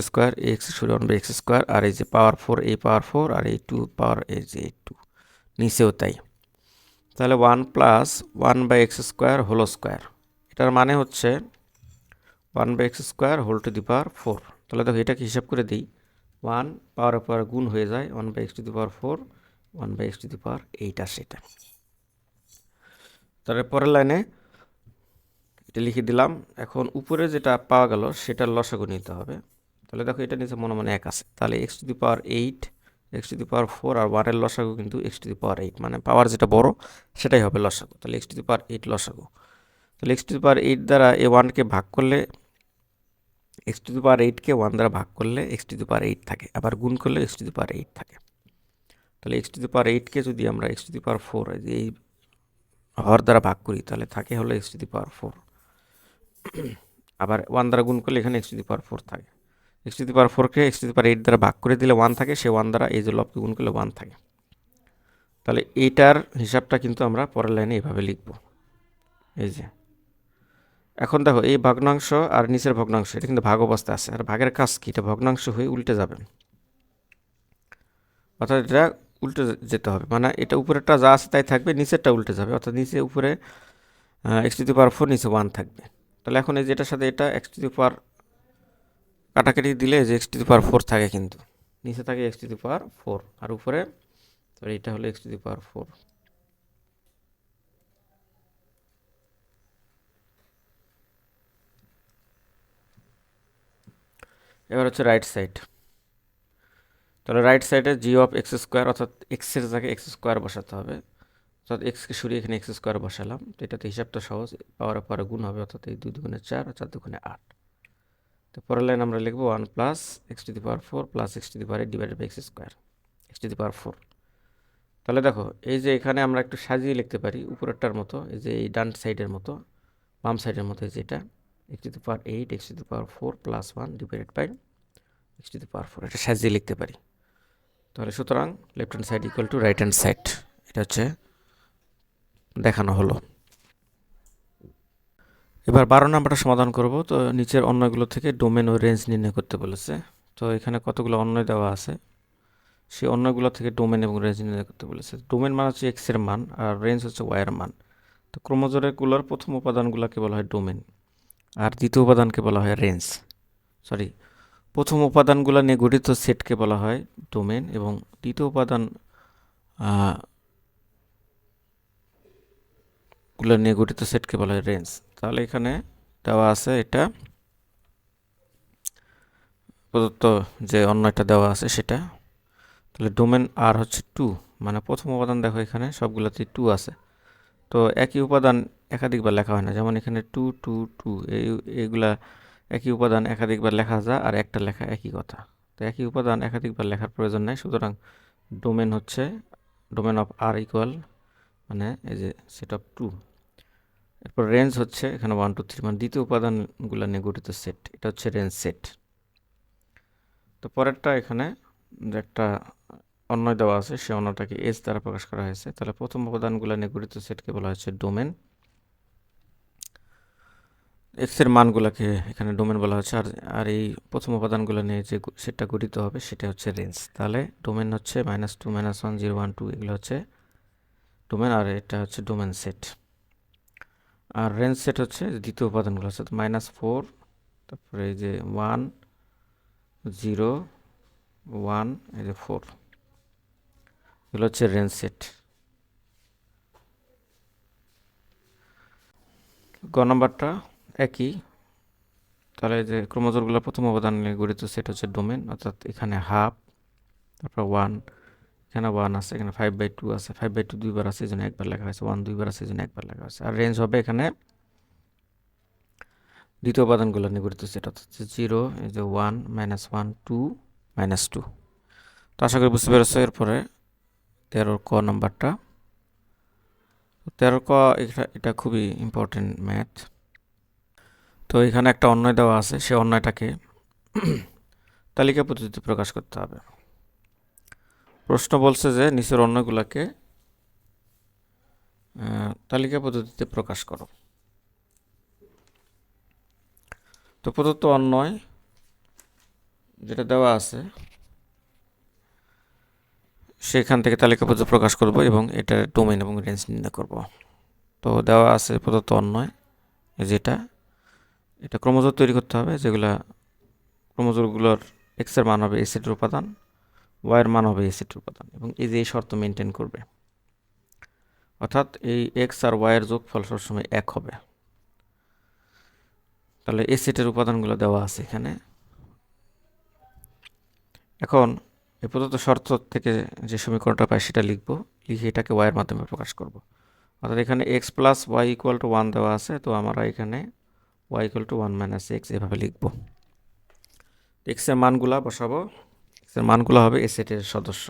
x এর সরিয়ে 1/x², আর এই যে পাওয়ার 4 এই পাওয়ার 4 আর এই 2 পাওয়ার এই যে 2 নিচেও তাই। তাহলে 1 + 1/x² হোল স্কোয়ার, এটার মানে হচ্ছে 1/x² হোল টু দি পাওয়ার 4। তাহলে দেখো এটাকে হিসাব করে দিই, 1 পাওয়ার পর গুণ হয়ে যায় 1/x⁴, 1/x⁸ আসে এটা। তারপরে পরের লাইনে এটা লিখে দিলাম। এখন উপরে যেটা পাওয়া গেল সেটার লসাগু নিতে হবে। তাহলে দেখো এটা নিচে মনে মনে 1 আছে, তাহলে x⁴, x⁴ আর 1 এর লসাগু কিন্তু x⁴, মানে পাওয়ার যেটা বড় সেটাই হবে লসাগু। তাহলে x⁴ লসাগু। তাহলে x⁴ দ্বারা এই 1কে ভাগ করলে, x⁴কে 1 দ্বারা ভাগ করলে x⁴ থাকে, আবার গুণ করলে x⁴ থাকে। তাহলে x⁴কে যদি আমরা x⁴ এই হর দ্বারা ভাগ করি তাহলে থাকে হলো x⁴, আবার 1 দ্বারা গুণ করলে এখানে x⁴ থাকে। x⁴কে x⁴ দ্বারা ভাগ করে দিলে 1 থাকে, সে 1 দ্বারা এই যে লবকে গুণ করলে 1 থাকে। তাহলে এইটার হিসাবটা কিন্তু আমরা পরের লাইনে এইভাবে লিখব। এই যে এখন দেখো এই ভগ্নাংশ আর নিচের ভগ্নাংশ এটা কিন্তু ভাগ অবস্থায় আছে, আর ভাগের কাজ কি, এটা ভগ্নাংশ হয়ে উল্টে যাবে, অর্থাৎ এটা উল্টে যেতে হবে, মানে এটা উপরেরটা যা আছে তাই থাকবে, নিচেরটা উল্টে যাবে, অর্থাৎ নিচে উপরে x⁴ নিচে 1 থাকবে। তাহলে এখন এই যেটার সাথে এটা x⁴ কাটাকাটি দিলে যে x⁴ থাকে, কিন্তু নিচে থাকে x⁴ আর উপরে এটা হলো x⁴। এবার হচ্ছে রাইট সাইড। তাহলে রাইট সাইডে g(x²) অর্থাৎ x এর জায়গায় x² বসাতে হবে, অর্থাৎ x-কে সরিয়ে এখানে x² বসালাম। তো এটাতে হিসাবটা সহজ, পাওয়ার পরে গুণ হবে, অর্থাৎ এই 2 × 4 আর 4 × 8। তো পরের লাইন আমরা লিখবো 1 + x⁴ + x⁴ তাহলে দেখো এই যে এখানে আমরা একটু সাজিয়ে লিখতে পারি উপরেরটার মতো, এই যে এই ডান সাইডের মতো, বাম সাইডের মতো, এই যে এটা x⁴ x⁴ + 1 x⁴ এটা সাজিয়ে লিখতে পারি। তাহলে সুতরাং left hand side equal to right hand side, এটা হচ্ছে দেখানো হলো। এবার 12 নাম্বারটা সমাধান করব। তো নিচের অন্যগুলো থেকে ডোমেন ও রেঞ্জ নির্ণয় করতে বলেছে। তো এখানে কতগুলো অন্যয় দেওয়া আছে, সেই অন্যগুলো থেকে ডোমেন এবং রেঞ্জ নির্ণয় করতে বলেছে। ডোমেন মানে হচ্ছে এক্স এর মান আর রেঞ্জ হচ্ছে ওয়াই এর মান। তো ক্রোমোজোমগুলোর প্রথম উপাদানগুলোকে বলা হয় ডোমেন আর দ্বিতীয় উপাদানকে বলা হয় রেঞ্জ। প্রথম উপাদানগুলো নিয়ে গঠিত সেটকে বলা হয় ডোমেন এবং দ্বিতীয় উপাদান গুলো নিয়ে গঠিত সেটকে বলা হয় রেঞ্জ। তাহলে এখানে দেওয়া আছে এটা প্রদত্ত যে অন্যটা দেওয়া আছে সেটা। তাহলে ডোমেন আর হচ্ছে 2, মানে প্রথম উপাদান দেখো এখানে সবগুলোতেই 2 আছে। তো একই উপাদান একাধিকবার লেখা হয় না, যেমন এখানে 2 2 2 এইগুলা একই উপাদান একাধিকবার লেখা যায়, আর একটা লেখা একই কথা। তো একই উপাদান একাধিকবার লেখার প্রয়োজন নেই, সুতরাং ডোমেন হচ্ছে ডোমেন অফ আর ইকুয়াল মানে এই যে সেট অফ 2। এরপর রেঞ্জ হচ্ছে এখানে 1 2 3, মানে দ্বিতীয় উপাদানগুলো নিয়ে গঠিত সেট, এটা হচ্ছে রেঞ্জ সেট। তো পরেরটা এখানে যে একটা অন্যয় দেওয়া আছে সে অন্যটাকে এস দ্বারা প্রকাশ করা হয়েছে। তাহলে প্রথম উপাদানগুলো নিয়ে গঠিত সেটকে বলা হচ্ছে ডোমেন, এক্স এর মানগুলোকে এখানে ডোমেন বলা হচ্ছে, আর এই প্রথম উপাদানগুলো নিয়ে যে সেটটা গঠিত হবে সেটা হচ্ছে রেঞ্জ। তাহলে ডোমেন হচ্ছে -2 -1 0 1 2, এগুলো হচ্ছে ডোমেন, আর এটা হচ্ছে ডোমেন সেট। আর রেঞ্জ সেট হচ্ছে দ্বিতীয় উপাদানগুলো হচ্ছে -4, তারপরে এই যে 1 0 1 এই যে 4, এগুলো হচ্ছে রেঞ্জ সেট। গ নম্বরটা একই। তাহলে যে ক্রোমোজোমগুলো প্রথম উপাদান নিয়ে গঠিত সেট হচ্ছে ডোমেন, অর্থাৎ এখানে হাফ, তারপর 1, এখানে 1 আছে, এখানে 5/2 আছে, 5/2 দুইবার আছে এই জন্য একবার লেখা হয়েছে, 1 দুইবার আছে এই জন্য একবার লেখা হয়েছে। আর রেঞ্জ হবে এখানে দ্বিতীয় উপাদানগুলো নিয়ে গঠিত সেট, অর্থাৎ 0, এই যে 1, -1, 2, -2। তো আশা করি বুঝতে পেরেছো। এরপরে 13 ক নাম্বারটা, 13 ক এটা খুবই ইম্পর্টেন্ট ম্যাথ। তো এখানে একটা অন্যয় দেওয়া আছে, সে অন্যয়টাকে তালিকা পদ্ধতিতে প্রকাশ করতে হবে। প্রশ্ন বলছে যে নিচের অন্যগুলোকে তালিকা পদ্ধতিতে প্রকাশ করো। তো প্রদত্ত অন্যয় যেটা দেওয়া আছে সেখান থেকে তালিকা পদ্ধতি প্রকাশ করব এবং এটার ডোমেইন এবং রেঞ্জ নির্ণয় করব। তো দেওয়া আছে প্রদত্ত অন্যয় যেটা, এটা ক্রোমোজোম তৈরি করতে হবে, যেগুলা ক্রোমোজোমগুলোর এক্স এর মান হবে এ সেটের উপাদান, ওয়াই এর মান হবে এ সেটের উপাদান, এবং এই যে এই শর্ত মেনটেন করবে, অর্থাৎ এই এক্স আর ওয়াই এর যোগফল সবসময় 1 হবে। তাহলে এ সেটের উপাদানগুলো দেওয়া আছে এখানে। এখন এই প্রদত্ত শর্ত থেকে যে সমীকরণটা পাই সেটা লিখবো, লিখে এটাকে ওয়াই এর মাধ্যমে প্রকাশ করব। অর্থাৎ এখানে X plus Y equal to 1 দেওয়া আছে, তো আমরা এখানে ওয়াই ইকুয়াল টু 1 - x এভাবে লিখবো। এক্স এর মানগুলা বসাবো, এক্স এর মানগুলো হবে এ সেটের সদস্য।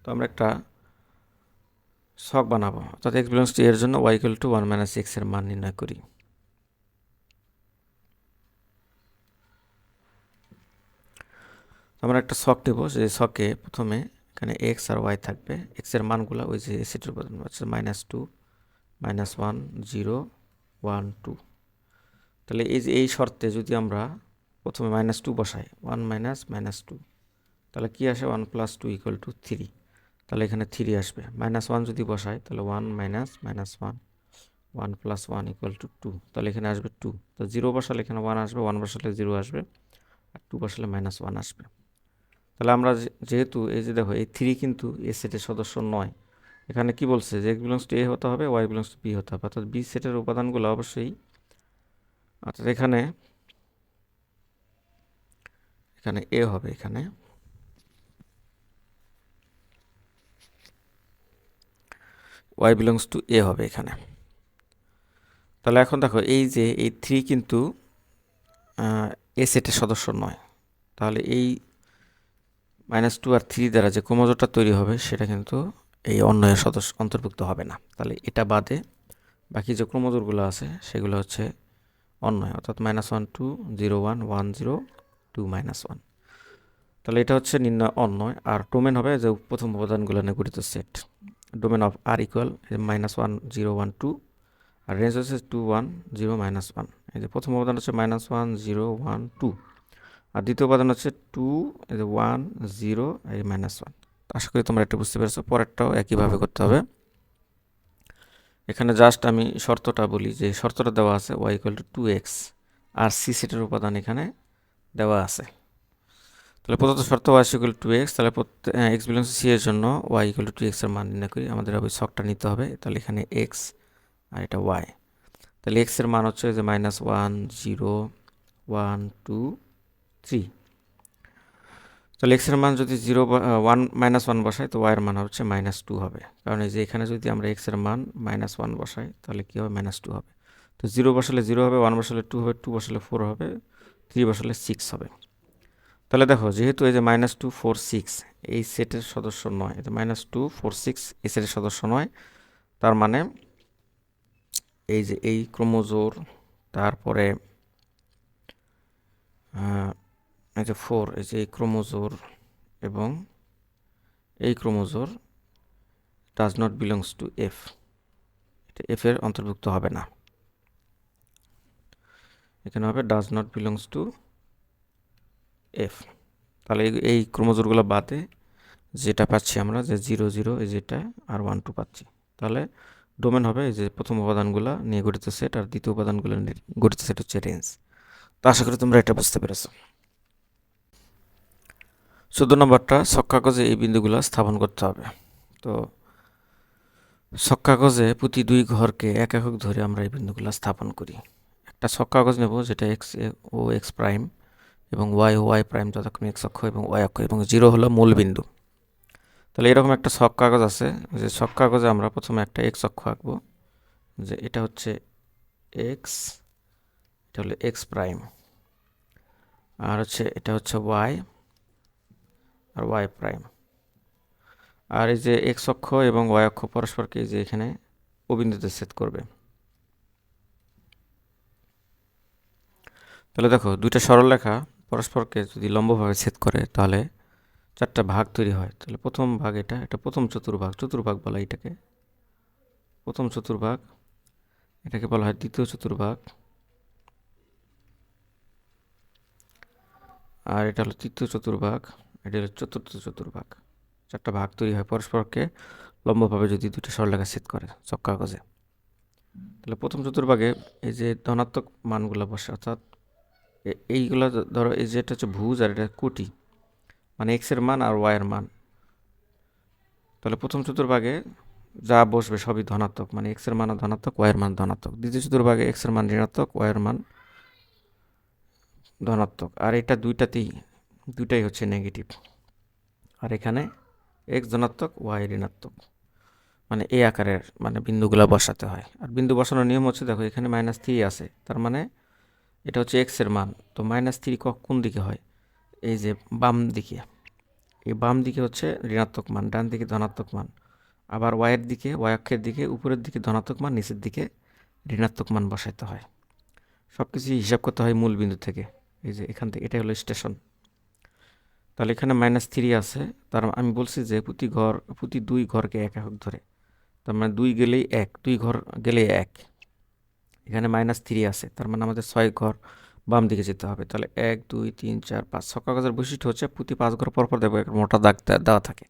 তো আমরা একটা ছক বানাবো, অর্থাৎ এক্স বিলংস টু এর জন্য ওয়াই ইকুয়াল টু 1 - x এর মান নির্ণয় করি। আমরা একটা ছক নেব, যে ছকে প্রথমে এখানে এক্স আর ওয়াই থাকবে, এক্স এর মানগুলো ওই যে এ সেটের উপাদান হচ্ছে -2, -1, 0, 1, 2। তাহলে এই যে এই শর্তে যদি আমরা প্রথমে -2 বসাই, 1 - -2, তাহলে কি আসে 1 + 2 = 3। তাহলে এখানে 3 আসবে। -1 যদি বসাই তাহলে 1 - -1, 1 + 1 = 2, তাহলে এখানে আসবে 2। তো 0 বসালে এখানে 1 আসবে, 1 বসালে 0 আসবে, আর 2 বসালে -1 আসবে। তাহলে আমরা যেহেতু এই যে দেখো এই 3 কিন্তু এ সেটের সদস্য নয়, এখানে কি বলছে যে x বিলংস টু এ হতে হবে, y বিলংস টু বি হতে হবে, অর্থাৎ বি সেটের উপাদানগুলো অবশ্যই, অর্থাৎ এখানে এ হবে, এখানে y বিলংস টু এ হবে এখানে। তাহলে এখন দেখো এই যে এই 3 কিন্তু এ সেটের সদস্য নয়, তাহলে এই -2 আর 3 দ্বারা যে ক্রোমোজোমটা তৈরি হবে সেটা কিন্তু এই অন্যয়ের সদস্য অন্তর্ভুক্ত হবে না। তাহলে এটা বাদে বাকি যে ক্রোমোজোমগুলো আছে সেগুলো হচ্ছে অন্যয়, অর্থাৎ -1, 2, 0, 1, 1, 0, 2, -1। তাহলে এটা হচ্ছে নির্ণয় অন্যয়। আর ডোমেন হবে যে প্রথম উপাদানগুলো নিয়ে গঠিত set, domain of R equal -1, 0, 1, 2, আর রেঞ্জ হচ্ছে 2, 1, 0, -1। এই যে প্রথম উপাদান হচ্ছে -1, 0, 1, 2, আর দ্বিতীয় উপাদান হচ্ছে 2, 1, 0, এই -1। আশা করি তোমরা এটা বুঝতে পেরেছো। পরেরটাও একইভাবে করতে হবে। এখানে জাস্ট আমি শর্তটা বলি, যে শর্তটা দেওয়া আছে y = 2x, আর সি সেটের উপাদান এখানে দেওয়া আছে। তাহলে প্রদত্ত শর্ত y = 2x, তাহলে x বিলংস টু c এর জন্য y = 2x এর মান নির্ণয় করি। আমাদের ওই ছকটা নিতে হবে, তাহলে এখানে x আর এটা y। তাহলে x এর মান হচ্ছে যে -1, 0, 1, 2, 3। তাহলে x এর মান যদি 1 বসাই তো y এর মান হচ্ছে -2 হবে, কারণ এই যে এখানে যদি আমরা x এর মান -1 বসাই তাহলে কি হবে, -2 হবে। তো 0 বসালে 0 হবে, 1 বসালে 2 হবে, 2 বসালে 4 হবে, 3 বসালে 6 হবে। তাহলে দেখো যেহেতু এই যে -2, 4, 6 এই সেটের সদস্য নয়, এই যে -2, 4, 6 এই সেটের সদস্য নয়, তার মানে এই যে এই ক্রোমোজোর, তারপরে এই যে 4, এই যে এই ক্রোমোজোর এবং এই ক্রোমোজোর does not belongs to F, এটা এফ এর অন্তর্ভুক্ত হবে না। এখানে হবে does not belongs to F. তাহলে এই ক্রোমোজোরগুলো বাদে যেটা পাচ্ছি আমরা, যে 0, 0 এই যেটা, আর 1, 2 পাচ্ছি। তাহলে ডোমেন হবে এই যে প্রথম উপাদানগুলো নিয়ে গঠিত সেট, আর দ্বিতীয় উপাদানগুলো নিয়ে গঠিত সেট হচ্ছে রেঞ্জ। তো আশা করি তোমরা এটা বুঝতে পেরেছো। 14 নম্বরটা, ছক কাগজে এই বিন্দুগুলো স্থাপন করতে হবে। তো ছক কাগজে প্রতি 2 ঘরকে 1 একক ধরে আমরা এই বিন্দুগুলো স্থাপন করি। একটা ছক কাগজ নেব যেটা এক্স ও এক্স প্রাইম এবং ওয়াই ও ওয়াই প্রাইম যথাক্রমে এক্স অক্ষ এবং ওয়াই অক্ষ এবং 0 হলো মূল বিন্দু। তাহলে এরকম একটা ছক কাগজ আছে, যে ছক কাগজে আমরা প্রথমে একটা এক্স অক্ষ আঁকবো, যে এটা হচ্ছে এক্স, এটা হলো এক্স প্রাইম, আর হচ্ছে এটা হচ্ছে ওয়াই আর ওয়াই প্রাইম। আর এই যে এক্স অক্ষ এবং ওয়াই অক্ষ পরস্পরকে যে এখানে ও বিন্দুতে ছেদ করবে। তাহলে দেখো দুইটা সরলরেখা পরস্পরকে যদি লম্বভাবে ছেদ করে তাহলে 4টা ভাগ তৈরি হয়। তাহলে প্রথম ভাগ এটা প্রথম চতুর্ভাগ বলা এটাকে, প্রথম চতুর্ভাগ, এটাকে বলা হয় দ্বিতীয় চতুর্ভাগ, আর এটা হলো তৃতীয় চতুর্ভাগ, এটা হলো চতুর্থ চতুর্ভাগ। 4টা ভাগ তৈরি হয় পরস্পরকে লম্বভাবে যদি দুটো সরলরেখা ছেদ করে ছক কাগজে। তাহলে প্রথম চতুর্ভাগে এই যে ধনাত্মক মানগুলো বসে, অর্থাৎ এইগুলো ধরো এই যে এটা হচ্ছে ভুজ আর এটা কোটি, মানে এক্স এর মান আর ওয়াই এর মান। তাহলে প্রথম চতুর্ভাগে যা বসবে সবই ধনাত্মক, মানে এক্স এর মান ধনাত্মক, ওয়াই এর মান ধনাত্মক। দ্বিতীয় চতুর্ভাগে এক্স এর মান ঋণাত্মক, ওয়াই এর মান ধনাত্মক, আর এটা দুইটাই হচ্ছে নেগেটিভ। আর এখানে এক্স ধনাত্মক, ওয়াই ঋণাত্মক, মানে এই আকারের মানে বিন্দুগুলো বসাতে হয়। আর বিন্দু বসানোর নিয়ম হচ্ছে, দেখো এখানে -3 আছে, তার মানে এটা হচ্ছে এক্স এর মান। তো -3 কোন দিকে হয়? এই যে বাম দিকে, এই বাম দিকে হচ্ছে ঋণাত্মক মান, ডান দিকে ধনাত্মক মান। আবার ওয়াইয়ের দিকে, ওয়াই অক্ষের দিকে উপরের দিকে ধনাত্মক মান, নিচের দিকে ঋণাত্মক মান বসাইতে হয়। সব কিছু হিসাব করতে হয় মূল বিন্দু থেকে। এই যে এখান থেকে এটা হলো স্টেশন। তাহলে এখানে -3 আছে, তার আমি বলছি যে প্রতি 2 ঘরকে 1 একক ধরে, তার মানে 2 গেলেই 1, 2 ঘর গেলেই 1। এখানে -3 আছে, তার মানে আমাদের 6 ঘর বাম দিকে যেতে হবে। তাহলে 1 2 3 4 5। ছক কাগজের বৈশিষ্ট্য হচ্ছে প্রতি 5 ঘর পর দেখবো একটা মোটা দাগ দেওয়া থাকে।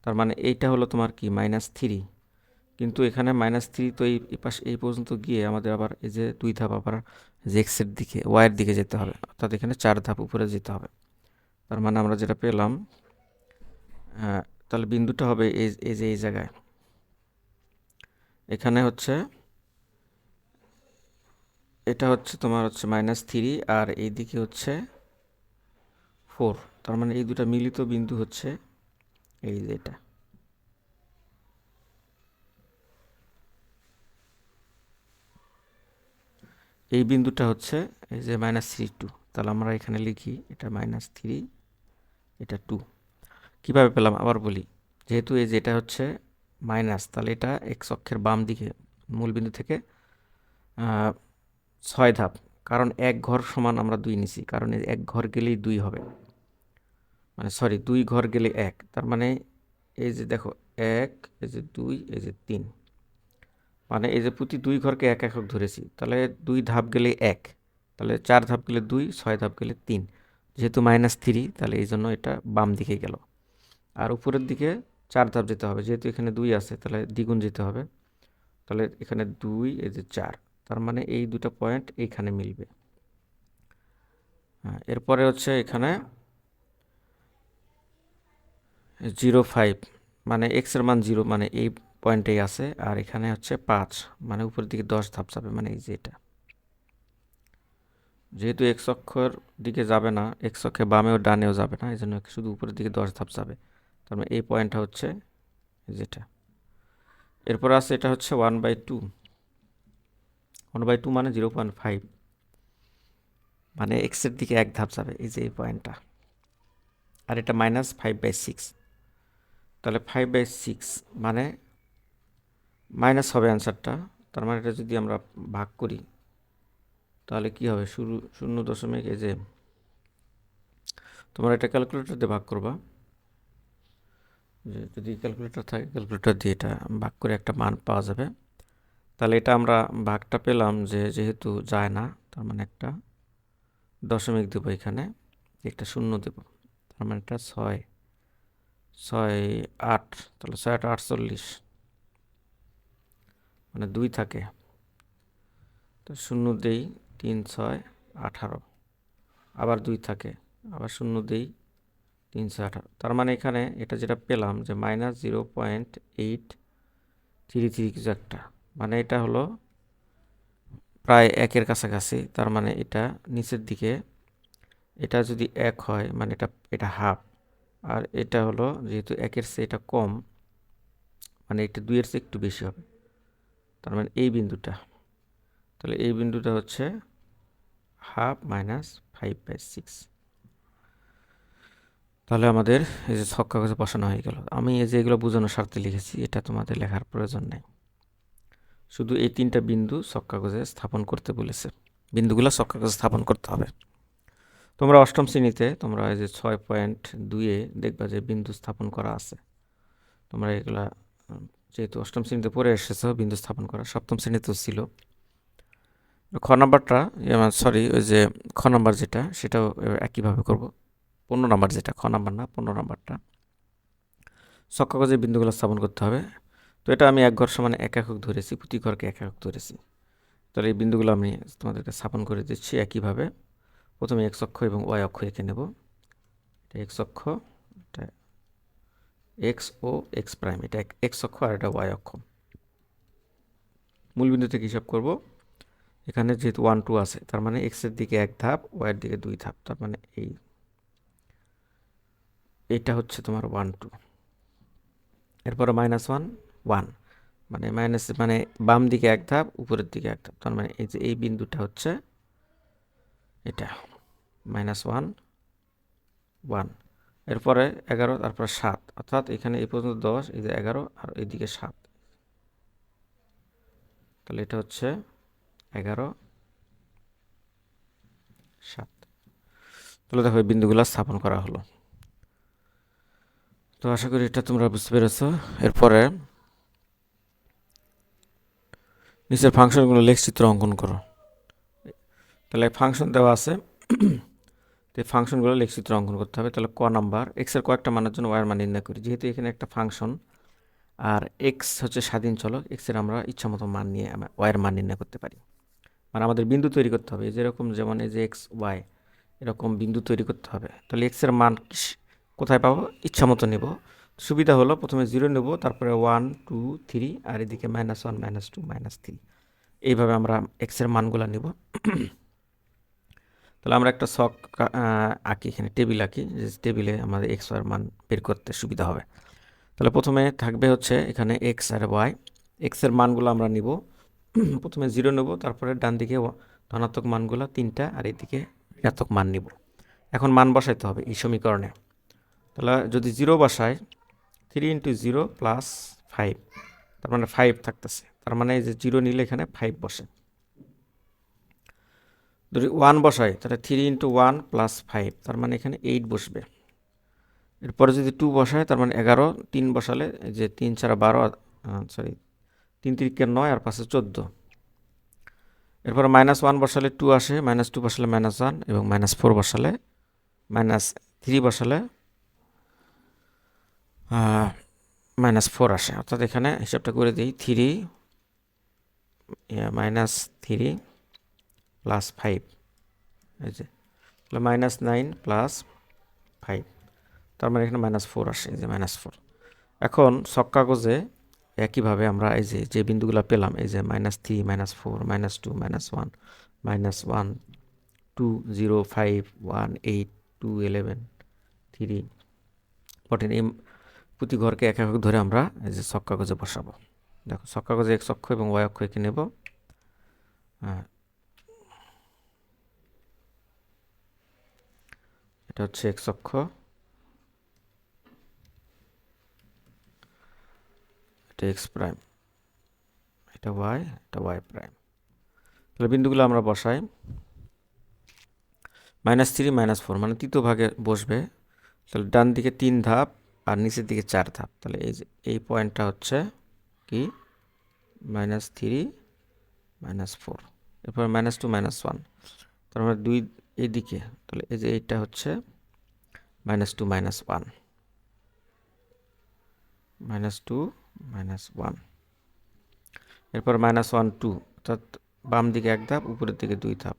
তার মানে এইটা হলো তোমার কি -3, কিন্তু এখানে -3 তো এই পাশে এই পর্যন্ত গিয়ে আমাদের আবার এই যে 2 ধাপ আবার যে এক্সের দিকে ওয়াইয়ের দিকে যেতে হবে, অর্থাৎ এখানে 4 ধাপ উপরে যেতে হবে। তার মানে আমরা যেটা পেলাম, তাহলে বিন্দুটা হবে এই যে এই জায়গায়, এখানে হচ্ছে এটা হচ্ছে তোমার হচ্ছে -3 আর এই দিকে হচ্ছে 4। তার মানে এই দুটা মিলিত বিন্দু হচ্ছে এই যে এটা। এই বিন্দুটা হচ্ছে এই যে -3 2। তাহলে আমরা এখানে লিখি এটা -3, এটা 2। কিভাবে পেলাম আবার বলি, যেহেতু এই যে এটা হচ্ছে মাইনাস, তাহলে এটা এক্স অক্ষের বাম দিকে মূল বিন্দু থেকে 6 ধাপ, কারণ 1 ঘর সমান আমরা 2 নিছি, কারণ এই 1 ঘর গেলেই 2 হবে, মানে সরি 2 ঘর গেলে 1। তার মানে এই যে দেখো 1, এই যে 2, এই যে 3, মানে এই যে প্রতি 2 ঘরকে 1 একক ধরেছি, তাহলে 2 ধাপ গেলে 1, তাহলে 4 ধাপ গেলে 2, 6 ধাপ গেলে 3। যেহেতু -3, তাহলে এই জন্য এটা বাম দিকে গেল। আর উপরের দিকে 4 ধাপ যেতে হবে, যেহেতু এখানে 2 আছে তাহলে দ্বিগুণ যেতে হবে। তাহলে এখানে 2, এই যে 4, তার মানে এই দুটো পয়েন্ট এইখানে মিলবে। হ্যাঁ, এরপরে হচ্ছে এখানে 0 5, মানে এক্স এর মান 0, মানে এই পয়েন্টেই আছে। আর এখানে হচ্ছে 5, মানে উপরের দিকে 10 ধাপ যাবে, মানে এই যে এটা। যেহেতু এক্স অক্ষর দিকে যাবে না, এক্স অক্ষে বামেও ডানেও যাবে না, এই জন্য শুধু উপরের দিকে 10 ধাপ যাবে। তার মানে এই পয়েন্টটা হচ্ছে যেটা। এরপর আছে এটা হচ্ছে 1/2, 1/2 মানে 0.5, মানে এক্সের দিকে 1 ধাপ যাবে, এই যে এই পয়েন্টটা। আর এটা -5/6, তাহলে 5/6 মানে মাইনাস হবে অ্যান্সারটা। তার মানে এটা যদি আমরা ভাগ করি তাহলে কি হবে, 0., এই যে তোমরা এটা ক্যালকুলেটর দিয়ে ভাগ করবা, যে যদি ক্যালকুলেটর থাকে ক্যালকুলেটর দিয়ে এটা ভাগ করে একটা মান পাওয়া যাবে। তাহলে এটা আমরা ভাগটা পেলাম যে যেহেতু যায় না, তার মানে একটা দশমিক দেবো এখানে, একটা শূন্য দেব, তার মানে এটা 6 6 8, তাহলে 6 8 48, মানে 2 থাকে, তো শূন্য দেই, 3 6 18, আবার 2 থাকে, আবার শূন্য দেই, 3 6 18। তার মানে এখানে এটা যেটা পেলাম যে -0.833 কিছু একটা, মানে এটা হলো প্রায় 1-এর কাছাকাছি, তার মানে এটা নিচের দিকে, এটা যদি 1 হয় মানে এটা হাফ, আর এটা হলো যেহেতু 1-এর চেয়ে এটা কম, মানে এটা 2-এর চেয়ে একটু বেশি হবে, তার মানে এই বিন্দুটা, তাহলে এই বিন্দুটা হচ্ছে হাফ মাইনাস 5/6। তাহলে আমাদের এই যে ছক কাগজে বসানো হয়ে গেল। আমি এই যে এগুলো বোঝানোর স্বার্থে লিখেছি, এটা তোমাদের লেখার প্রয়োজন নেই, শুধু এই 3টা বিন্দু ছক কাগজে স্থাপন করতে বলেছে, বিন্দুগুলো ছক কাগজে স্থাপন করতে হবে। তোমরা অষ্টম শ্রেণীতে তোমরা এই যে 6.2-এ দেখবা যে বিন্দু স্থাপন করা আছে, তোমরা এগুলা যেহেতু অষ্টম শ্রেণীতে পড়ে এসেছো বিন্দু স্থাপন করা, সপ্তম শ্রেণীতেও ছিল। খ নাম্বারটা, সরি, ওই যে খ নাম্বার যেটা সেটাও একইভাবে করব। 15 নাম্বার যেটা, খ নাম্বার না, 15 নাম্বারটা ছক কাগজে বিন্দুগুলো স্থাপন করতে হবে। তো এটা আমি 1 ঘর সমান 1 একক ধরেছি, প্রতি ঘরকে 1 একক ধরেছি। তাহলে এই বিন্দুগুলো আমি তোমাদেরকে স্থাপন করে দিচ্ছি একইভাবে। প্রথমে x অক্ষ এবং y অক্ষ এঁকে নেব। এটা x অক্ষ, এটা x ও x প্রাইম, এটা x অক্ষ আর এটা y অক্ষ। মূল বিন্দু থেকে হিসাব করব। এখানে যেহেতু 1 2 আছে, তার মানে x এর দিকে 1 ধাপ, y এর দিকে 2 ধাপ, তার মানে এইটা হচ্ছে তোমার 1 2। এরপরে -1 1, মানে মাইনাস, মানে বাম দিকে 1 ধাপ, উপরের দিকে 1 ধাপ, তার মানে এই যে এই বিন্দুটা হচ্ছে এটা -1 1। এরপরে 11, তারপরে 7, অর্থাৎ এখানে এই পর্যন্ত 10, এই যে 11 আর এইদিকে 7, তাহলে এটা হচ্ছে 11 7। তাহলে দেখো এই বিন্দুগুলো স্থাপন করা হলো। তো আশা করি এটা তোমরা বুঝতে পেরেছো। এরপরে নিচের ফাংশনগুলো লেখচিত্র অঙ্কন করো। তাহলে ফাংশন দেওয়া আছে, তো এই ফাংশনগুলো লেখচিত্র অঙ্কন করতে হবে। তাহলে ক নাম্বার, এক্সের কয়েকটা মানের জন্য ওয়ার মান নির্ণয় করি। যেহেতু এখানে একটা ফাংশন আর এক্স হচ্ছে স্বাধীন চলক, এক্সের আমরা ইচ্ছামতো মান নিয়ে ওয়ার মান নির্ণয় করতে পারি। মানে আমাদের বিন্দু তৈরি করতে হবে, যেরকম যেমন এই যে এক্স ওয়াই, এরকম বিন্দু তৈরি করতে হবে। তাহলে এক্সের মান কোথায় পাবো? ইচ্ছামতো নেব। সুবিধা হলো প্রথমে 0 নেব, তারপরে 1 2 3, আর এদিকে -1 -2 -3, এইভাবে আমরা এক্সের মানগুলো নেব। তাহলে আমরা একটা ছক আঁকি, এখানে টেবিল আঁকি, যে টেবিলে আমাদের এক্স ওয়ার মান বের করতে সুবিধা হবে। তাহলে প্রথমে থাকবে হচ্ছে এখানে এক্স আর ওয়াই, এক্সের মানগুলো আমরা নিব। প্রথমে 0 নেব, তারপরে ডান দিকে ধনাত্মক মানগুলো 3টা, আর এদিকে ঋণাত্মক মান নিব। এখন মান বসাইতে হবে এই সমীকরণে। তাহলে যদি 0 বসাই, 3 × 0 + 5, তার মানে 5 থাকতেছে, তার মানে এই যে 0 নিলে এখানে 5 বসে। যদি 1 বসাই, তাহলে 3 × 1 + 5, তার মানে এখানে 8 বসবে। এরপরে যদি 2 বসায়, তার মানে 11, 3 বসালে যে 3 4 12, সরি 3 3 9 আর 5 14। এরপরে -1 বসালে 2 আসে, -2 বসালে -1, এবং -4 বসালে, -3 বসালে -4 আসে। অর্থাৎ এখানে হিসাবটা করে দিই, 3 -3 + 5, এই যে -9 + 5, তার মানে এখানে -4 আসে, এই যে -4। এখন ছক কাগজে একইভাবে আমরা এই যে বিন্দুগুলো পেলাম, এই যে -3 -4 -2 -1 -1 2 0 5 1 8 2 11 3 14, এই প্রতি ঘরকে 1 একক ধরে আমরা এই যে ছক কাগজে বসাবো। দেখো ছক কাগজে x অক্ষ এবং y অক্ষ এঁকে নেব। এটা হচ্ছে x অক্ষ, এটা x প্রাইম, এটা y, এটা y প্রাইম। তাহলে বিন্দুগুলো আমরা বসাই। -3 -4 মানে তৃতীয় ভাগে বসবে। তাহলে ডান দিকে 3 ধাপ আর নিচের দিকে 4 ধাপ। তাহলে এই যে এই পয়েন্টটা হচ্ছে কি -3 -4, এরপর -2 -1, তার মানে 2 এদিকে, তাহলে এই যে এইটা হচ্ছে -2 -1, -2 -1। এরপর -1 2, অর্থাৎ বাম দিকে 1 ধাপ, উপরের দিকে 2 ধাপ,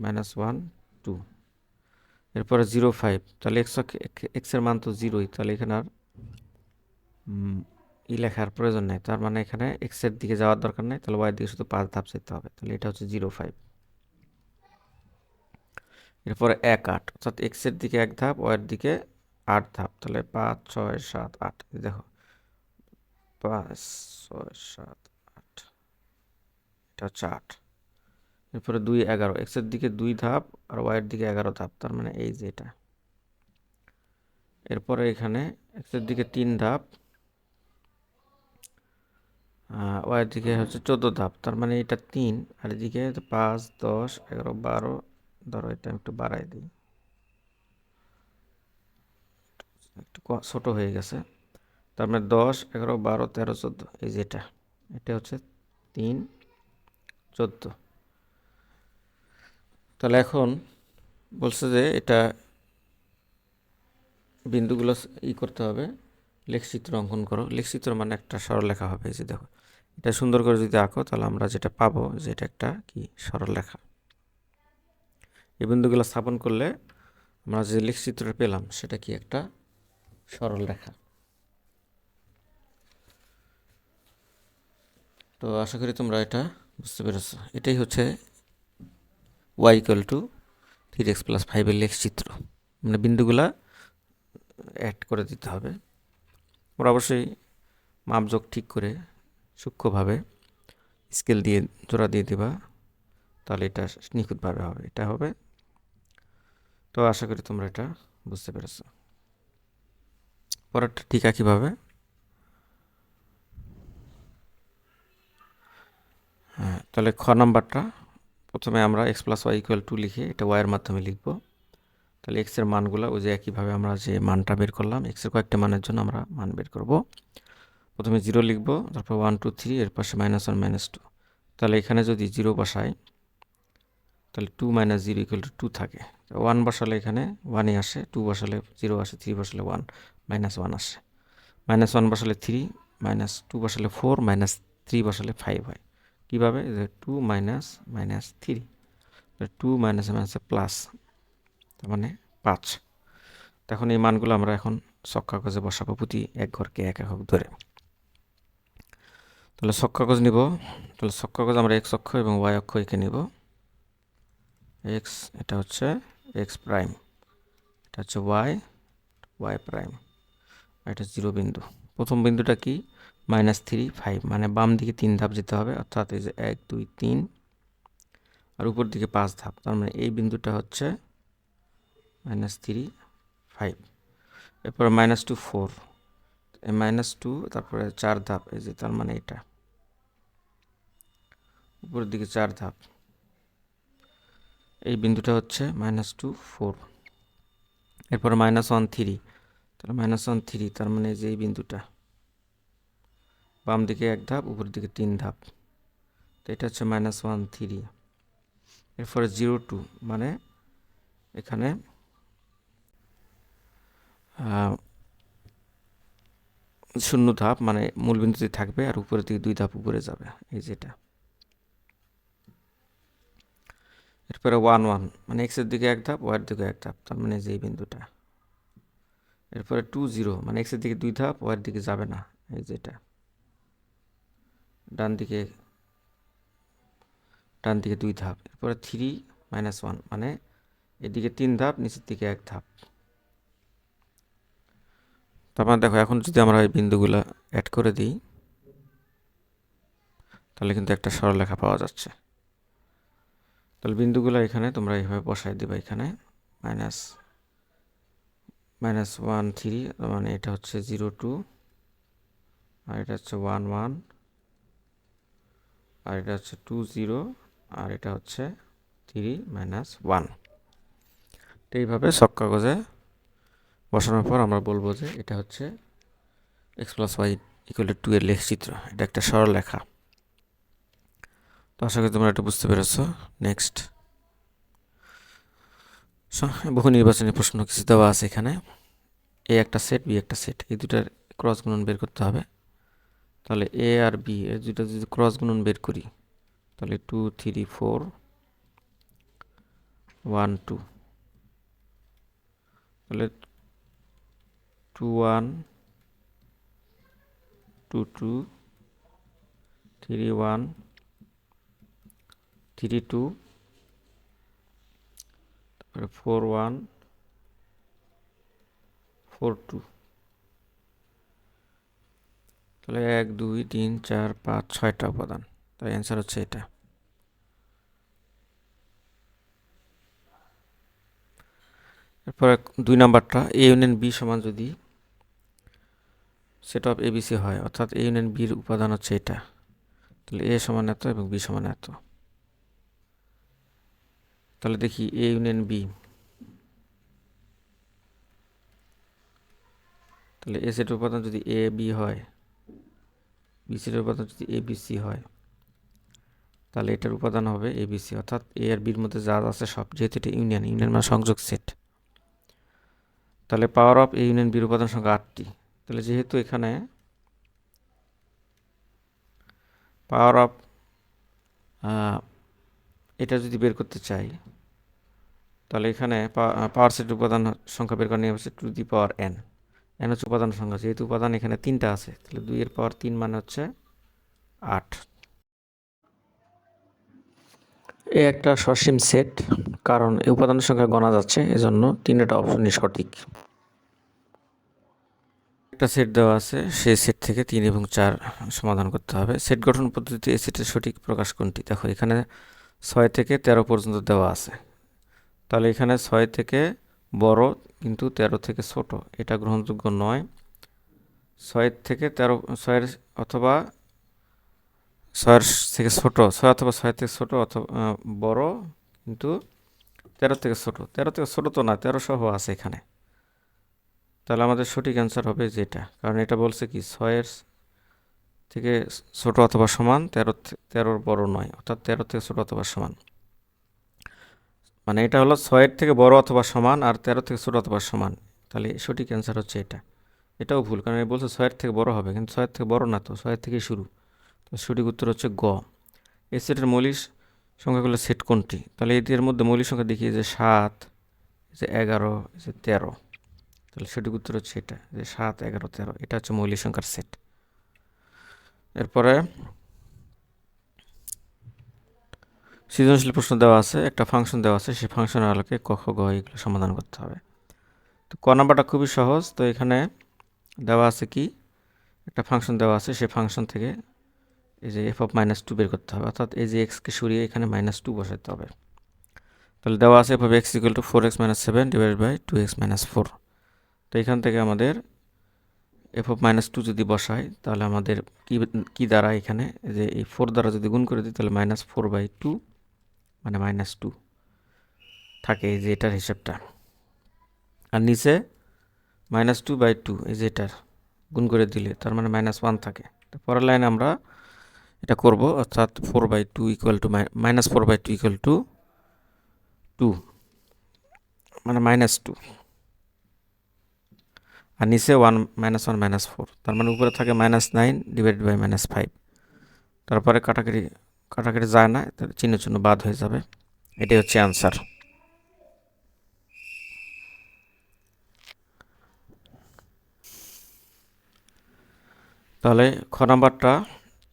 -1 2। এরপরে 0 5, তাহলে এক্সের মান তো 0ই, তাহলে এখানে আর লেখার প্রয়োজন নেই, তার মানে এখানে এক্সের দিকে যাওয়ার দরকার নেই, তাহলে ওয়াইয়ের দিকে শুধু 5 ধাপ যেতে হবে, তাহলে এটা হচ্ছে 0,5। এরপরে 1, 8, অর্থাৎ এক্সের দিকে 1 ধাপ, ওয়াইয়ের দিকে 8 ধাপ, তাহলে 5, 6, 7, 8, দেখো 5, 6, 7, 8, এটা হচ্ছে 8। এরপরে 2, 11, এক্সের দিকে 2 ধাপ আর ওয়াইয়ের দিকে 11 ধাপ, তার মানে এই যে এটা। এরপরে এখানে এক্সের দিকে 3 ধাপ, ওয়াইয়ের দিকে হচ্ছে 14 ধাপ, তার মানে এটা 3, আর এদিকে 5, 10, 11, 12, ধরো এটা একটু বাড়াই দিই, একটু ছোট হয়ে গেছে, তার মানে 10, 11, 12, 13, 14, এই যে এটা হচ্ছে 3, 14। তাহলে এখন বলছে যে এটা বিন্দুগুলো করতে হবে, লেখচিত্র অঙ্কন করো। লেখচিত্র মানে একটা সরলরেখা হবে, এই যে দেখো এটা সুন্দর করে যদি আঁকো তাহলে আমরা যেটা পাবো যে এটা একটা কি সরলরেখা। এই বিন্দুগুলো স্থাপন করলে আমরা যে লেখচিত্রটা পেলাম সেটা কি একটা সরলরেখা। তো আশা করি তোমরা এটা বুঝতে পেরেছো। এটাই হচ্ছে y = 3x + 5 এর লেখচিত্র, মানে বিন্দুগুলা অ্যাড করে দিতে হবে। ওরা অবশ্যই মাপযোগ ঠিক করে সূক্ষ্মভাবে স্কেল দিয়ে জোড়া দিয়ে দিবা, তাহলে এটা নিখুঁতভাবে হবে, এটা হবে। তো আশা করি তোমরা এটা বুঝতে পেরেছো। পরেরটা ঠিক একইভাবে। হ্যাঁ, তাহলে খ নাম্বারটা প্রথমে আমরা x + y = 2 লিখে এটা y এর মাধ্যমে লিখব। তাহলে x এর মানগুলো ওই যে একইভাবে আমরা যে মানটা বের করলাম, x এর কয়েকটা মানের জন্য আমরা মান বের করব। প্রথমে 0 লিখব, তারপর 1, 2, 3, এর পাশে -1, -2। তাহলে এখানে যদি 0 বসাই তাহলে 2 - 0 = 2 থাকে। 1 বসালে এখানে 1ই আসে, 2 বসালে 0 আসে, 3 বসালে 1, -1 আসে। -1 বসালে 3, -2 বসালে 4, -3 বসালে 5 হয়। কীভাবে? 2 - -3, 2 - প্লাস, তার মানে 5। তখন এই মানগুলো আমরা এখন ছক কাগজে বসাবো প্রতি এক ঘরকে 1 একক ধরে। তাহলে ছক কাগজ নিব, তাহলে ছক কাগজ আমরা x অক্ষ এবং y অক্ষ এঁকে নিব। x, এটা হচ্ছে x প্রাইম, এটা হচ্ছে y প্রাইম, এটা 0 বিন্দু। প্রথম বিন্দুটা কি? -3, 5, মানে বাম দিকে 3 ধাপ যেতে হবে, অর্থাৎ এই যে 1, 2, 3, আর উপর দিকে 5 ধাপ, তার মানে এই বিন্দুটা হচ্ছে -3, 5। এরপরে -2, 4, -2, তারপরে 4 ধাপ, এই যে তার মানে এটা উপরের দিকে 4 ধাপ, এই বিন্দুটা হচ্ছে -2, 4। এরপরে -1, 3, তাহলে -1, 3, তার মানে যে এই বিন্দুটা বাম দিকে 1 ধাপ, উপরের দিকে 3 ধাপ, তো এটা হচ্ছে -1, 3। এরপরে 0, 2, মানে এখানে 0 ধাপ, মানে মূল বিন্দুতে থাকবে আর উপরের দিকে 2 ধাপ উপরে যাবে, এই যেটা। এরপরে 1, 1, মানে এক্সের দিকে 1 ধাপ, ওয়াইয়ের দিকে 1 ধাপ, তার মানে যে এই বিন্দুটা। এরপরে 2, 0, মানে এক্সের দিকে 2 ধাপ, ওয়াইয়ের দিকে যাবে না, এই যেটা। ডান দিকে 2 ধাপ। এরপরে 3, -1, মানে এদিকে 3 ধাপ, নিচের দিকে 1 ধাপ। তারপর দেখো এখন যদি আমরা এই বিন্দুগুলো অ্যাড করে দিই তাহলে কিন্তু একটা সরলরেখা পাওয়া যাচ্ছে। তাহলে বিন্দুগুলো এখানে তোমরা এইভাবে বসাই দিবা, এখানে -1, 3, মানে এটা হচ্ছে 0, 2, আর এটা হচ্ছে 1, 1, আর এটা হচ্ছে 2, 0, আর এটা হচ্ছে 3, -1। তো এইভাবে ছক কাগজে বসানোর পর আমরা বলবো যে এটা হচ্ছে x + y = 2 এর লেখচিত্র, এটা একটা সরলরেখা। তো আশা করি তোমরা এটা বুঝতে পেরেছো। নেক্সট, বহু নির্বাচনী প্রশ্ন কিছু দেওয়া আছে এখানে। এ একটা সেট, বি একটা সেট, এই দুটার ক্রস গুণন বের করতে হবে। তাহলে এ আর বি এর দুটা যদি ক্রস গুণন বের করি তাহলে 2, 3, 4, 1, 2, তাহলে 2, 1, 2 2, 3 1, 3 2, তারপরে 4 1, 4 2। তাহলে 1 2 3 4 5 6টা উপাদান। তাই অ্যান্সার হচ্ছে এটা। এরপরে 2 নাম্বারটা, এ ইউনিয়ন বি সমান যদি সেট অফ এবিসি হয়, অর্থাৎ এ ইউনিয়ন বির উপাদান হচ্ছে এটা, তাহলে এ সমান এত এবং বি সমান এত। তাহলে দেখি এ ইউনিয়ন বি, তাহলে এ সেটের উপাদান যদি এ বি হয়, বি সেটের উপাদান যদি এ বি সি হয়, তাহলে এটার উপাদান হবে এ বি সি, অর্থাৎ এ আর বির মধ্যে যা আছে সব, যেহেতু এটা ইউনিয়ন, ইউনিয়ন মানে সংযোগ সেট। তাহলে পাওয়ার অফ এ ইউনিয়ন বির উপাদান সংখ্যা 8টি। তাহলে যেহেতু এখানে পাওয়ার অফ এটা যদি বের করতে চাই, তাহলে এখানে পাওয়ার সেটের উপাদান সংখ্যা বের করা নিয়ে হচ্ছে 2 দি পাওয়ার n। n হচ্ছে উপাদান সংখ্যা, যেহেতু উপাদান এখানে 3টা আছে, তাহলে 2 এর পাওয়ার 3 মানে হচ্ছে 8। এ একটা সসীম সেট, কারণ এই উপাদানের সংখ্যা গণা যাচ্ছে, এজন্য 3টা অপশনই সঠিক। একটা সেট দেওয়া আছে, সেই সেট থেকে 3 এবং 4 সমাধান করতে হবে। সেট গঠন পদ্ধতিতে এই সেটের সঠিক প্রকাশ কোনটি? দেখো এখানে 6 থেকে 13 পর্যন্ত দেওয়া আছে, তাহলে এখানে 6 থেকে বড় কিন্তু 13 থেকে ছোট, এটা গ্রহণযোগ্য নয়। 6 থেকে 13, 6 অথবা 6 থেকে ছোট, 6 অথবা 6 থেকে ছোট অথবা বড় কিন্তু 13 থেকে ছোট। 13 থেকে ছোট তো না, 13 সহ আছে এখানে। তাহলে আমাদের সঠিক অ্যান্সার হবে যেটা, কারণ এটা বলছে কি 6 থেকে ছোট অথবা সমান, 13 বড় নয়, অর্থাৎ 13 থেকে ছোট অথবা সমান। মানে এটা হলো 6 থেকে বড় অথবা সমান আর 13 থেকে ছোট অথবা সমান। তাহলে সঠিক অ্যান্সার হচ্ছে এটা। এটাও ভুল, কারণ এটা বলছে 6 থেকে বড় হবে, কিন্তু 6 থেকে বড় না, তো 6 থেকে শুরু। তো সঠিক উত্তর হচ্ছে গ। এই সেটের মৌলিক সংখ্যাগুলো সেট কোনটি? তাহলে এদের মধ্যে মৌলিক সংখ্যা দেখি যে 7, যে 11, যে 13। তাহলে সঠিক উত্তর হচ্ছে এটা, যে 7 11 13, এটা হচ্ছে মৌলিক সংখ্যার সেট। এরপরে সৃজনশীল প্রশ্ন দেওয়া আছে, একটা ফাংশন দেওয়া আছে, সেই ফাংশনের আলোকে ক খ গ এগুলো সমাধান করতে হবে। তো ক নাম্বারটা খুবই সহজ। তো এখানে দেওয়া আছে কি, একটা ফাংশন দেওয়া আছে, সেই ফাংশন থেকে এই যে f of -2 বের করতে হবে, অর্থাৎ এই যে এক্সকে সরিয়ে এখানে -2 বসাতে হবে। তাহলে দেওয়া আছে f of x = 4x - 7 / 2x - 4। তো এখান থেকে আমাদের f of -2 যদি বসাই, তাহলে আমাদের কি দ্বারা এখানে যে এই 4 দ্বারা যদি গুণ করে দিই, তাহলে -4/2 মানে -2 থাকে, এই যে এটার হিসাবটা। আর নিচে -2/2 এই যে এটার গুণ করে দিলে তার মানে -1 থাকে। তো পরের লাইনে আমরা এটা করব, অর্থাৎ 4/2 -4/2 2 মানে -2, আর নিচে 1 -1 -4, তার মানে উপরে থাকে -9 / -5। তারপরে কাটাকাটি যায় না, চিহ্ন চিহ্ন বাদ হয়ে যাবে। এটাই হচ্ছে অ্যান্সার। তাহলে খ নাম্বারটা,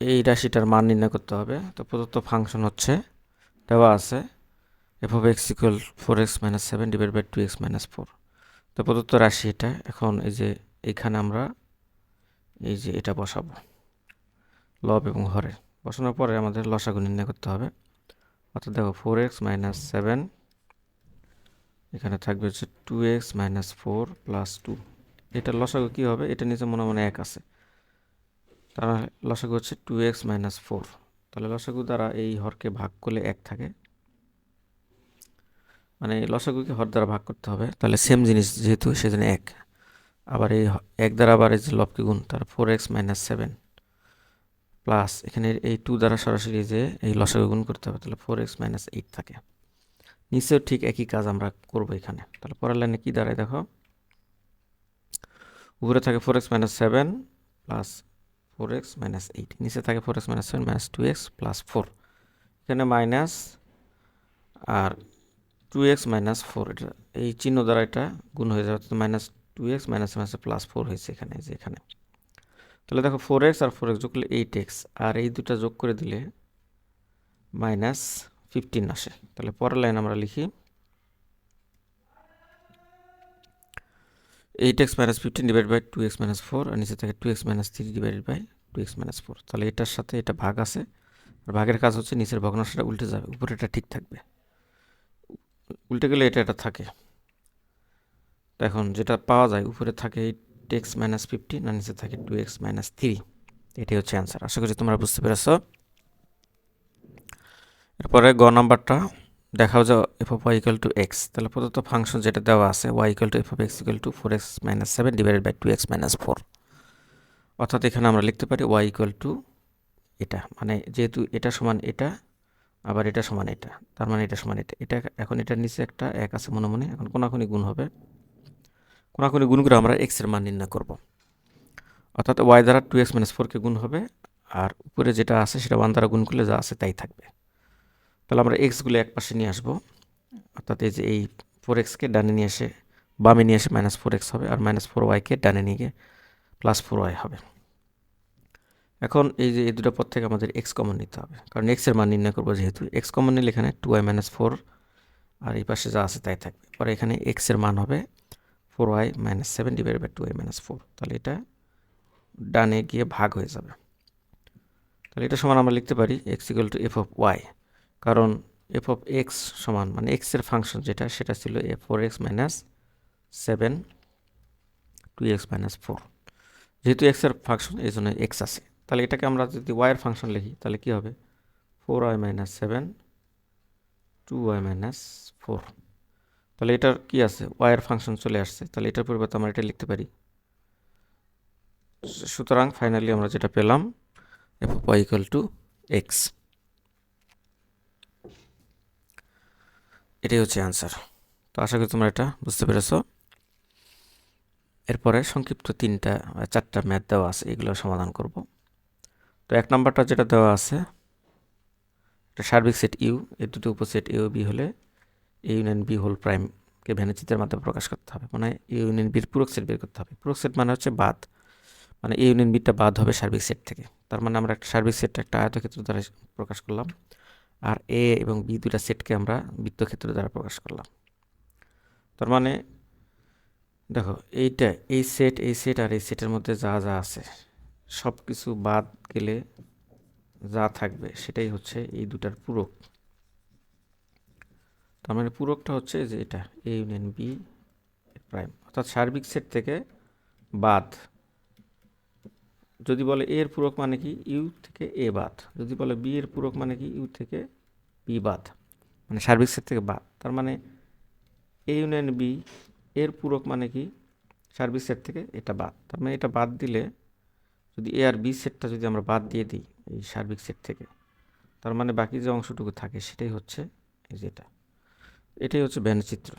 এই রাশিটার মান নির্ণয় করতে হবে। তো প্রদত্ত ফাংশন হচ্ছে দেওয়া আছে f of x = 4x - 7 / 2x - 4। তো প্রদত্ত রাশি এটা। এখন এই যে এখানে আমরা এই যে এটা বসাবো, লব এবং হরে বসানোর পরে আমাদের লসাগু নির্ণয় করতে হবে। অর্থাৎ দেখো 4x - 7, এখানে থাকবে হচ্ছে 2x - 4 + 2। এটার লসাগু কি হবে? এটা নিচে মনে মনে 1 আছে, তার লসাগু হচ্ছে 2x - 4। তাহলে লসাগু দ্বারা এই হরকে ভাগ করলে 1 থাকে, মানে লসাগুকে হর দ্বারা ভাগ করতে হবে। তাহলে সেম জিনিস যেহেতু, সেজন্য 1। আবার এই 1 দ্বারা আবার এই যে লবকে গুণ, তার 4x - 7 প্লাস এখানে এই 2 দ্বারা সরাসরি যে এই লসাগু গুণ করতে হবে, তাহলে 4x - 8 থাকে। নিচেও ঠিক একই কাজ আমরা করব এখানে। তাহলে পরের লাইনে কি দাঁড়ায় দেখো, উপরে থাকে 4x - 7 প্লাস 4x - 8, নিচে থাকে 4x - 7 - 2x + 4। এখানে মাইনাস আর 2x - 4, এটা এই চিহ্ন দ্বারা এটা গুণ হয়ে যাবে, -2x - -4 হয়েছে এখানে, যে এখানে। তাহলে দেখো 4x আর 4x যোগ করলে 8x, আর এই দুটা যোগ করে দিলে -15 আসে। তাহলে পরের লাইন আমরা লিখি 8x - 15 ডিভাইড বাই 2x - 4, আর নিচে থাকে 2x - 3 ডিভাইডেড বাই 2x - 4। তাহলে এটার সাথে এটা ভাগ আছে, আর ভাগের কাজ হচ্ছে নিচের ভগ্নাংশটা উল্টে যাবে, উপরে এটা ঠিক থাকবে। উল্টে গেলে এটা থাকে। তো এখন যেটা পাওয়া যায়, উপরে থাকে 8x - 15 আর নিচে থাকে 2x - 3। এটাই হচ্ছে অ্যান্সার। আশা করি তোমরা বুঝতে পেরেছো। এরপরে গ নাম্বারটা দেখাও যে f of y equal to x। তাহলে প্রদত্ত ফাংশন যেটা দেওয়া আছে y equal to f of x equal to 4x - 7 divided by 2x - 4। অর্থাৎ এখানে আমরা লিখতে পারি y equal to এটা, মানে যেহেতু এটা সমান এটা, আবার এটা সমান এটা, তার মানে এটা সমান এটা। এটা এখন এটার নিচে একটা 1 আছে মনে মনে, এখন কোনাকুনি গুণ হবে। কোনাকুনি গুণ করে আমরা x এর মান নির্ণয় করব। অর্থাৎ y দ্বারা 2x - 4কে গুণ হবে, আর উপরে যেটা আছে সেটা 1 দ্বারা গুণ করলে যা আছে তাই থাকবে। তাহলে আমরা এক্সগুলো এক পাশে নিয়ে আসবো, অর্থাৎ এই যে এই 4xকে ডানে নিয়ে এসে বামে নিয়ে এসে -4x হবে, আর -4yকে ডানে নিয়ে গিয়ে +4y হবে। এখন এই যে এই দুটো পদ থেকে আমাদের x কমন নিতে হবে, কারণ x এর মান নির্ণয় করবো যেহেতু। x কমন নিলে এখানে 2y - 4, আর এই পাশে যা আছে তাই থাকবে। পরে এখানে x এর মান হবে 4y - 7 ডিভাইড বাই 2y - 4। তাহলে এটা ডানে গিয়ে ভাগ হয়ে যাবে। তাহলে এটা সমান আমরা লিখতে পারি x equal to f of y, কারণ f অফ x সমান মানে x এর ফাংশন যেটা সেটা ছিল 4x - 7 2x - 4। যেহেতু x এর ফাংশন এই জন্য x আছে। তাহলে এটাকে আমরা যদি y এর ফাংশন লিখি তাহলে কি হবে 4y - 7 2y - 4। তাহলে এটার কি আছে y এর ফাংশন চলে আসছে, তাহলে এটার পরিবর্তে আমরা এটা লিখতে পারি। সুতরাং ফাইনালি আমরা যেটা পেলাম f of y equal to x। এটাই হচ্ছে অ্যান্সার। তো আশা করি তোমরা এটা বুঝতে পেরেছো। এরপরে সংক্ষিপ্ত 4টা ম্যাথ দেওয়া আছে, এগুলো সমাধান করব। তো 1 নাম্বারটা যেটা দেওয়া আছে, একটা সার্বিক সেট ইউ, এর দুটো উপসেট এ ও বি হলে এ ইউনিয়ন বি হোল প্রাইমকে ভ্যানিচিত্রের মাধ্যমে প্রকাশ করতে হবে। মানে এ ইউনিয়ন বির পূরক সেট বের করতে হবে। পূরক সেট মানে হচ্ছে বাদ, মানে এ ইউনিয়ন বিটা বাদ হবে সার্বিক সেট থেকে। তার মানে আমরা একটা সার্বিক সেট একটা আয়তক্ষেত্র দ্বারা প্রকাশ করলাম, আর এ এবং বি দুটা সেটকে আমরা বৃত্তক্ষেত্র দ্বারা প্রকাশ করলাম। তার মানে দেখো এইটা এই সেট আর এই সেটের মধ্যে যা যা আছে সব কিছু বাদ গেলে যা থাকবে সেটাই হচ্ছে এই দুটার পূরক। তার মানে পূরকটা হচ্ছে যে এটা এ ইউনিয়ন বি প্রাইম, অর্থাৎ সার্বিক সেট থেকে বাদ। যদি বলে এ এর পূরক মানে কি ইউ থেকে এ বাদ, যদি বলে বি এর পূরক মানে কি ইউ থেকে বি বাদ, মানে সার্বিক সেট থেকে বাদ। তার মানে এ ইউনিয়ন বি এর পূরক মানে কি সার্বিক সেট থেকে এটা বাদ। তার মানে এটা বাদ দিলে যদি এ আর বি সেটটা যদি আমরা বাদ দিয়ে দিই এই সার্বিক সেট থেকে, তার মানে বাকি যে অংশটুকু থাকে সেটাই হচ্ছে এই যেটা। এটাই হচ্ছে ব্যঞ্জচিত্র।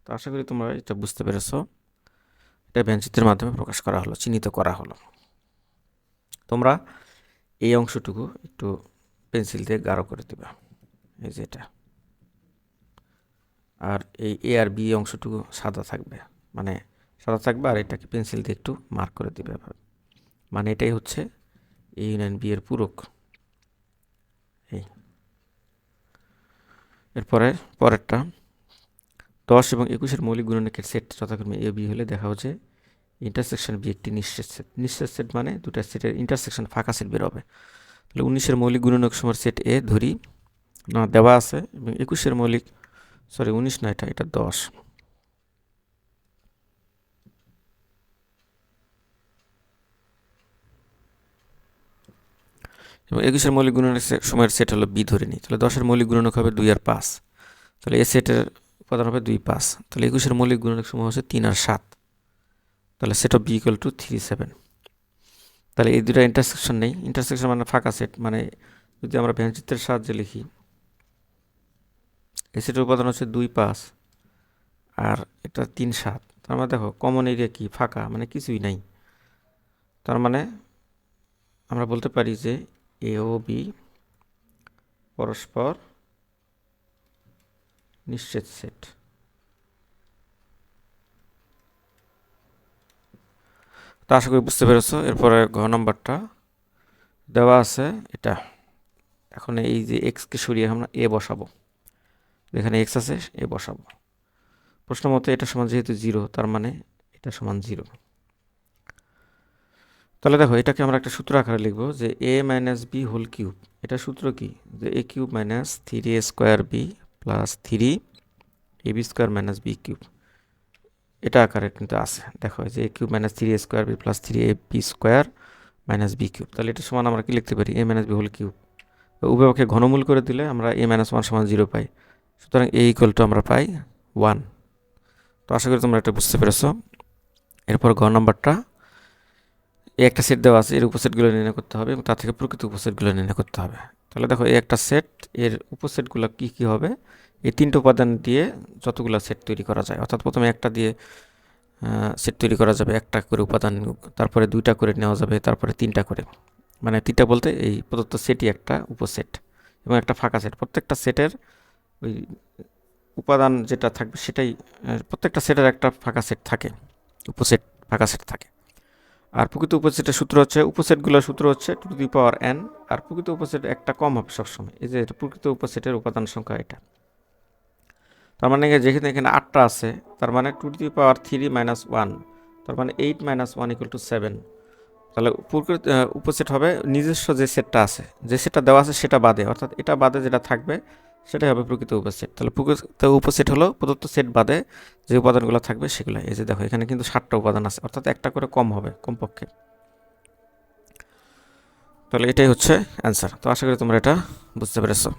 তো আশা করি তোমরা এটা বুঝতে পেরেছ। এটা ব্যঞ্জচিত্রের মাধ্যমে প্রকাশ করা হলো, চিহ্নিত করা হলো। তোমরা এই অংশটুকু একটু পেন্সিল দিয়ে গাঢ় করে দেবে, এই যে এটা। আর এই এ আর বি অংশটুকু সাদা থাকবে, মানে সাদা থাকবে, আর এটাকে পেন্সিল দিয়ে একটু মার্ক করে দিবে। মানে এটাই হচ্ছে এ ইউনিয়ন বি এর পূরক। এই এরপরে পরেরটা 10 এবং 21-এর মৌলিক গুণনীয়কের সেট যথাক্রমে এ বি হলে দেখা হচ্ছে ইন্টারসেকশন বি একটি নিঃশেষ সেট। নিঃশেষ সেট মানে দুটা সেটের ইন্টারসেকশন ফাঁকা সেট বের হবে। তাহলে 19-এর মৌলিক গুণনীয়ক সমান সেট এ ধরি না দেওয়া আছে, এবং 21-এর মৌলিক 19 না, এটা 10। এবং 21-এর মৌলিক গুণনীয়ক সময়ের সেট হলো বি ধরে নিই। তাহলে 10-এর মৌলিক গুণনীয়ক হবে 2 আর 5, তাহলে এ সেটের উপাদান হবে 2 5। তাহলে 21-এর মৌলিক গুণনীয়ক সময় হচ্ছে 3 আর 7, তাহলে set of B equal to 3 7। তাহলে এই দুটা ইন্টারসেকশন নেই, ইন্টারসেকশন মানে ফাঁকা সেট। মানে যদি আমরা ব্যঞ্জচিত্রের সাহায্যে লিখি, এই সেটের উপাদান হচ্ছে 2 5 আর এটা 3 7। তার মানে দেখো কমন এরিয়া কি ফাঁকা, মানে কিছুই নাই। তার মানে আমরা বলতে পারি যে এ ও বি পরস্পর নিঃশেষ সেট। তো আশা করি বুঝতে পেরেছো। এরপরে ঘ নাম্বারটা দেওয়া আছে এটা। এখন এই যে এক্সকে সরিয়ে আমরা এ বসাবো, যেখানে এক্স আছে এ বসাবো। প্রশ্ন মতে এটা সমান যেহেতু 0, তার মানে এটা সমান 0। তাহলে দেখো এটাকে আমরা একটা সূত্র আকারে লিখবো যে a minus B whole cube. এটা সূত্র কি, যে a cube minus 3a square B plus 3ab square minus B cube. এটা আকারে কিন্তু আছে, দেখো যে a cube minus 3a square B plus 3ab square minus B cube. তাহলে এটা সমান আমরা কি লিখতে পারি, a minus B whole cube. উভয়পক্ষে ঘনমূল করে দিলে আমরা a মাইনাস 1 সমান 0 পাই। সুতরাং a ইকুয়াল টু আমরা পাই 1। তো আশা করি তোমরা এটা বুঝতে পেরেছো। এরপর ঘ নাম্বারটা, এই একটা সেট দেওয়া আছে, এর উপসেটগুলো নির্ণয় করতে হবে এবং তার থেকে প্রকৃত উপসেটগুলো নির্ণয় করতে হবে। তাহলে দেখো এই একটা সেট, এর উপসেটগুলো কি কি হবে, এই 3টে উপাদান দিয়ে যতগুলো সেট তৈরি করা যায়। অর্থাৎ প্রথমে একটা দিয়ে সেট তৈরি করা যাবে, একটা করে উপাদান, তারপরে 2টা করে নেওয়া যাবে, তারপরে 3টা করে। মানে 3টা বলতে এই প্রদত্ত সেটই একটা উপসেট এবং একটা ফাঁকা সেট। প্রত্যেকটা সেটের ওই উপাদান যেটা থাকবে সেটাই, প্রত্যেকটা সেটের একটা ফাঁকা সেট থাকে, উপসেট ফাঁকা সেট থাকে। আর প্রকৃত উপসেটের সূত্র হচ্ছে, উপসেটগুলোর সূত্র হচ্ছে টু দি পাওয়ার n, আর প্রকৃত উপসেট একটা কম হবে সবসময়। এই যে প্রকৃত উপসেটের উপাদান সংখ্যা এটা। তার মানে যেখানে এখানে 8টা আছে, তার মানে টু দি পাওয়ার 3 মাইনাস 1, তার মানে 8 মাইনাস 1 ইকুয়াল টু 7। তাহলে প্রকৃত উপসেট হবে নিজস্ব যে সেটটা আছে, যে সেটটা দেওয়া আছে সেটা বাদে, অর্থাৎ এটা বাদে যেটা থাকবে সেটাই হবে প্রকৃত উপসেট। তাহলে প্রকৃত উপসেট হলো প্রদত্ত সেট বাদে যে উপাদানগুলো থাকবে সেগুলো। এই যে দেখো এখানে কিন্তু 7টা উপাদান আছে, অর্থাৎ একটা করে কম হবে কমপক্ষে। তাহলে এটাই হচ্ছে অ্যান্সার। তো আশা করি তোমরা এটা বুঝতে পেরেছো।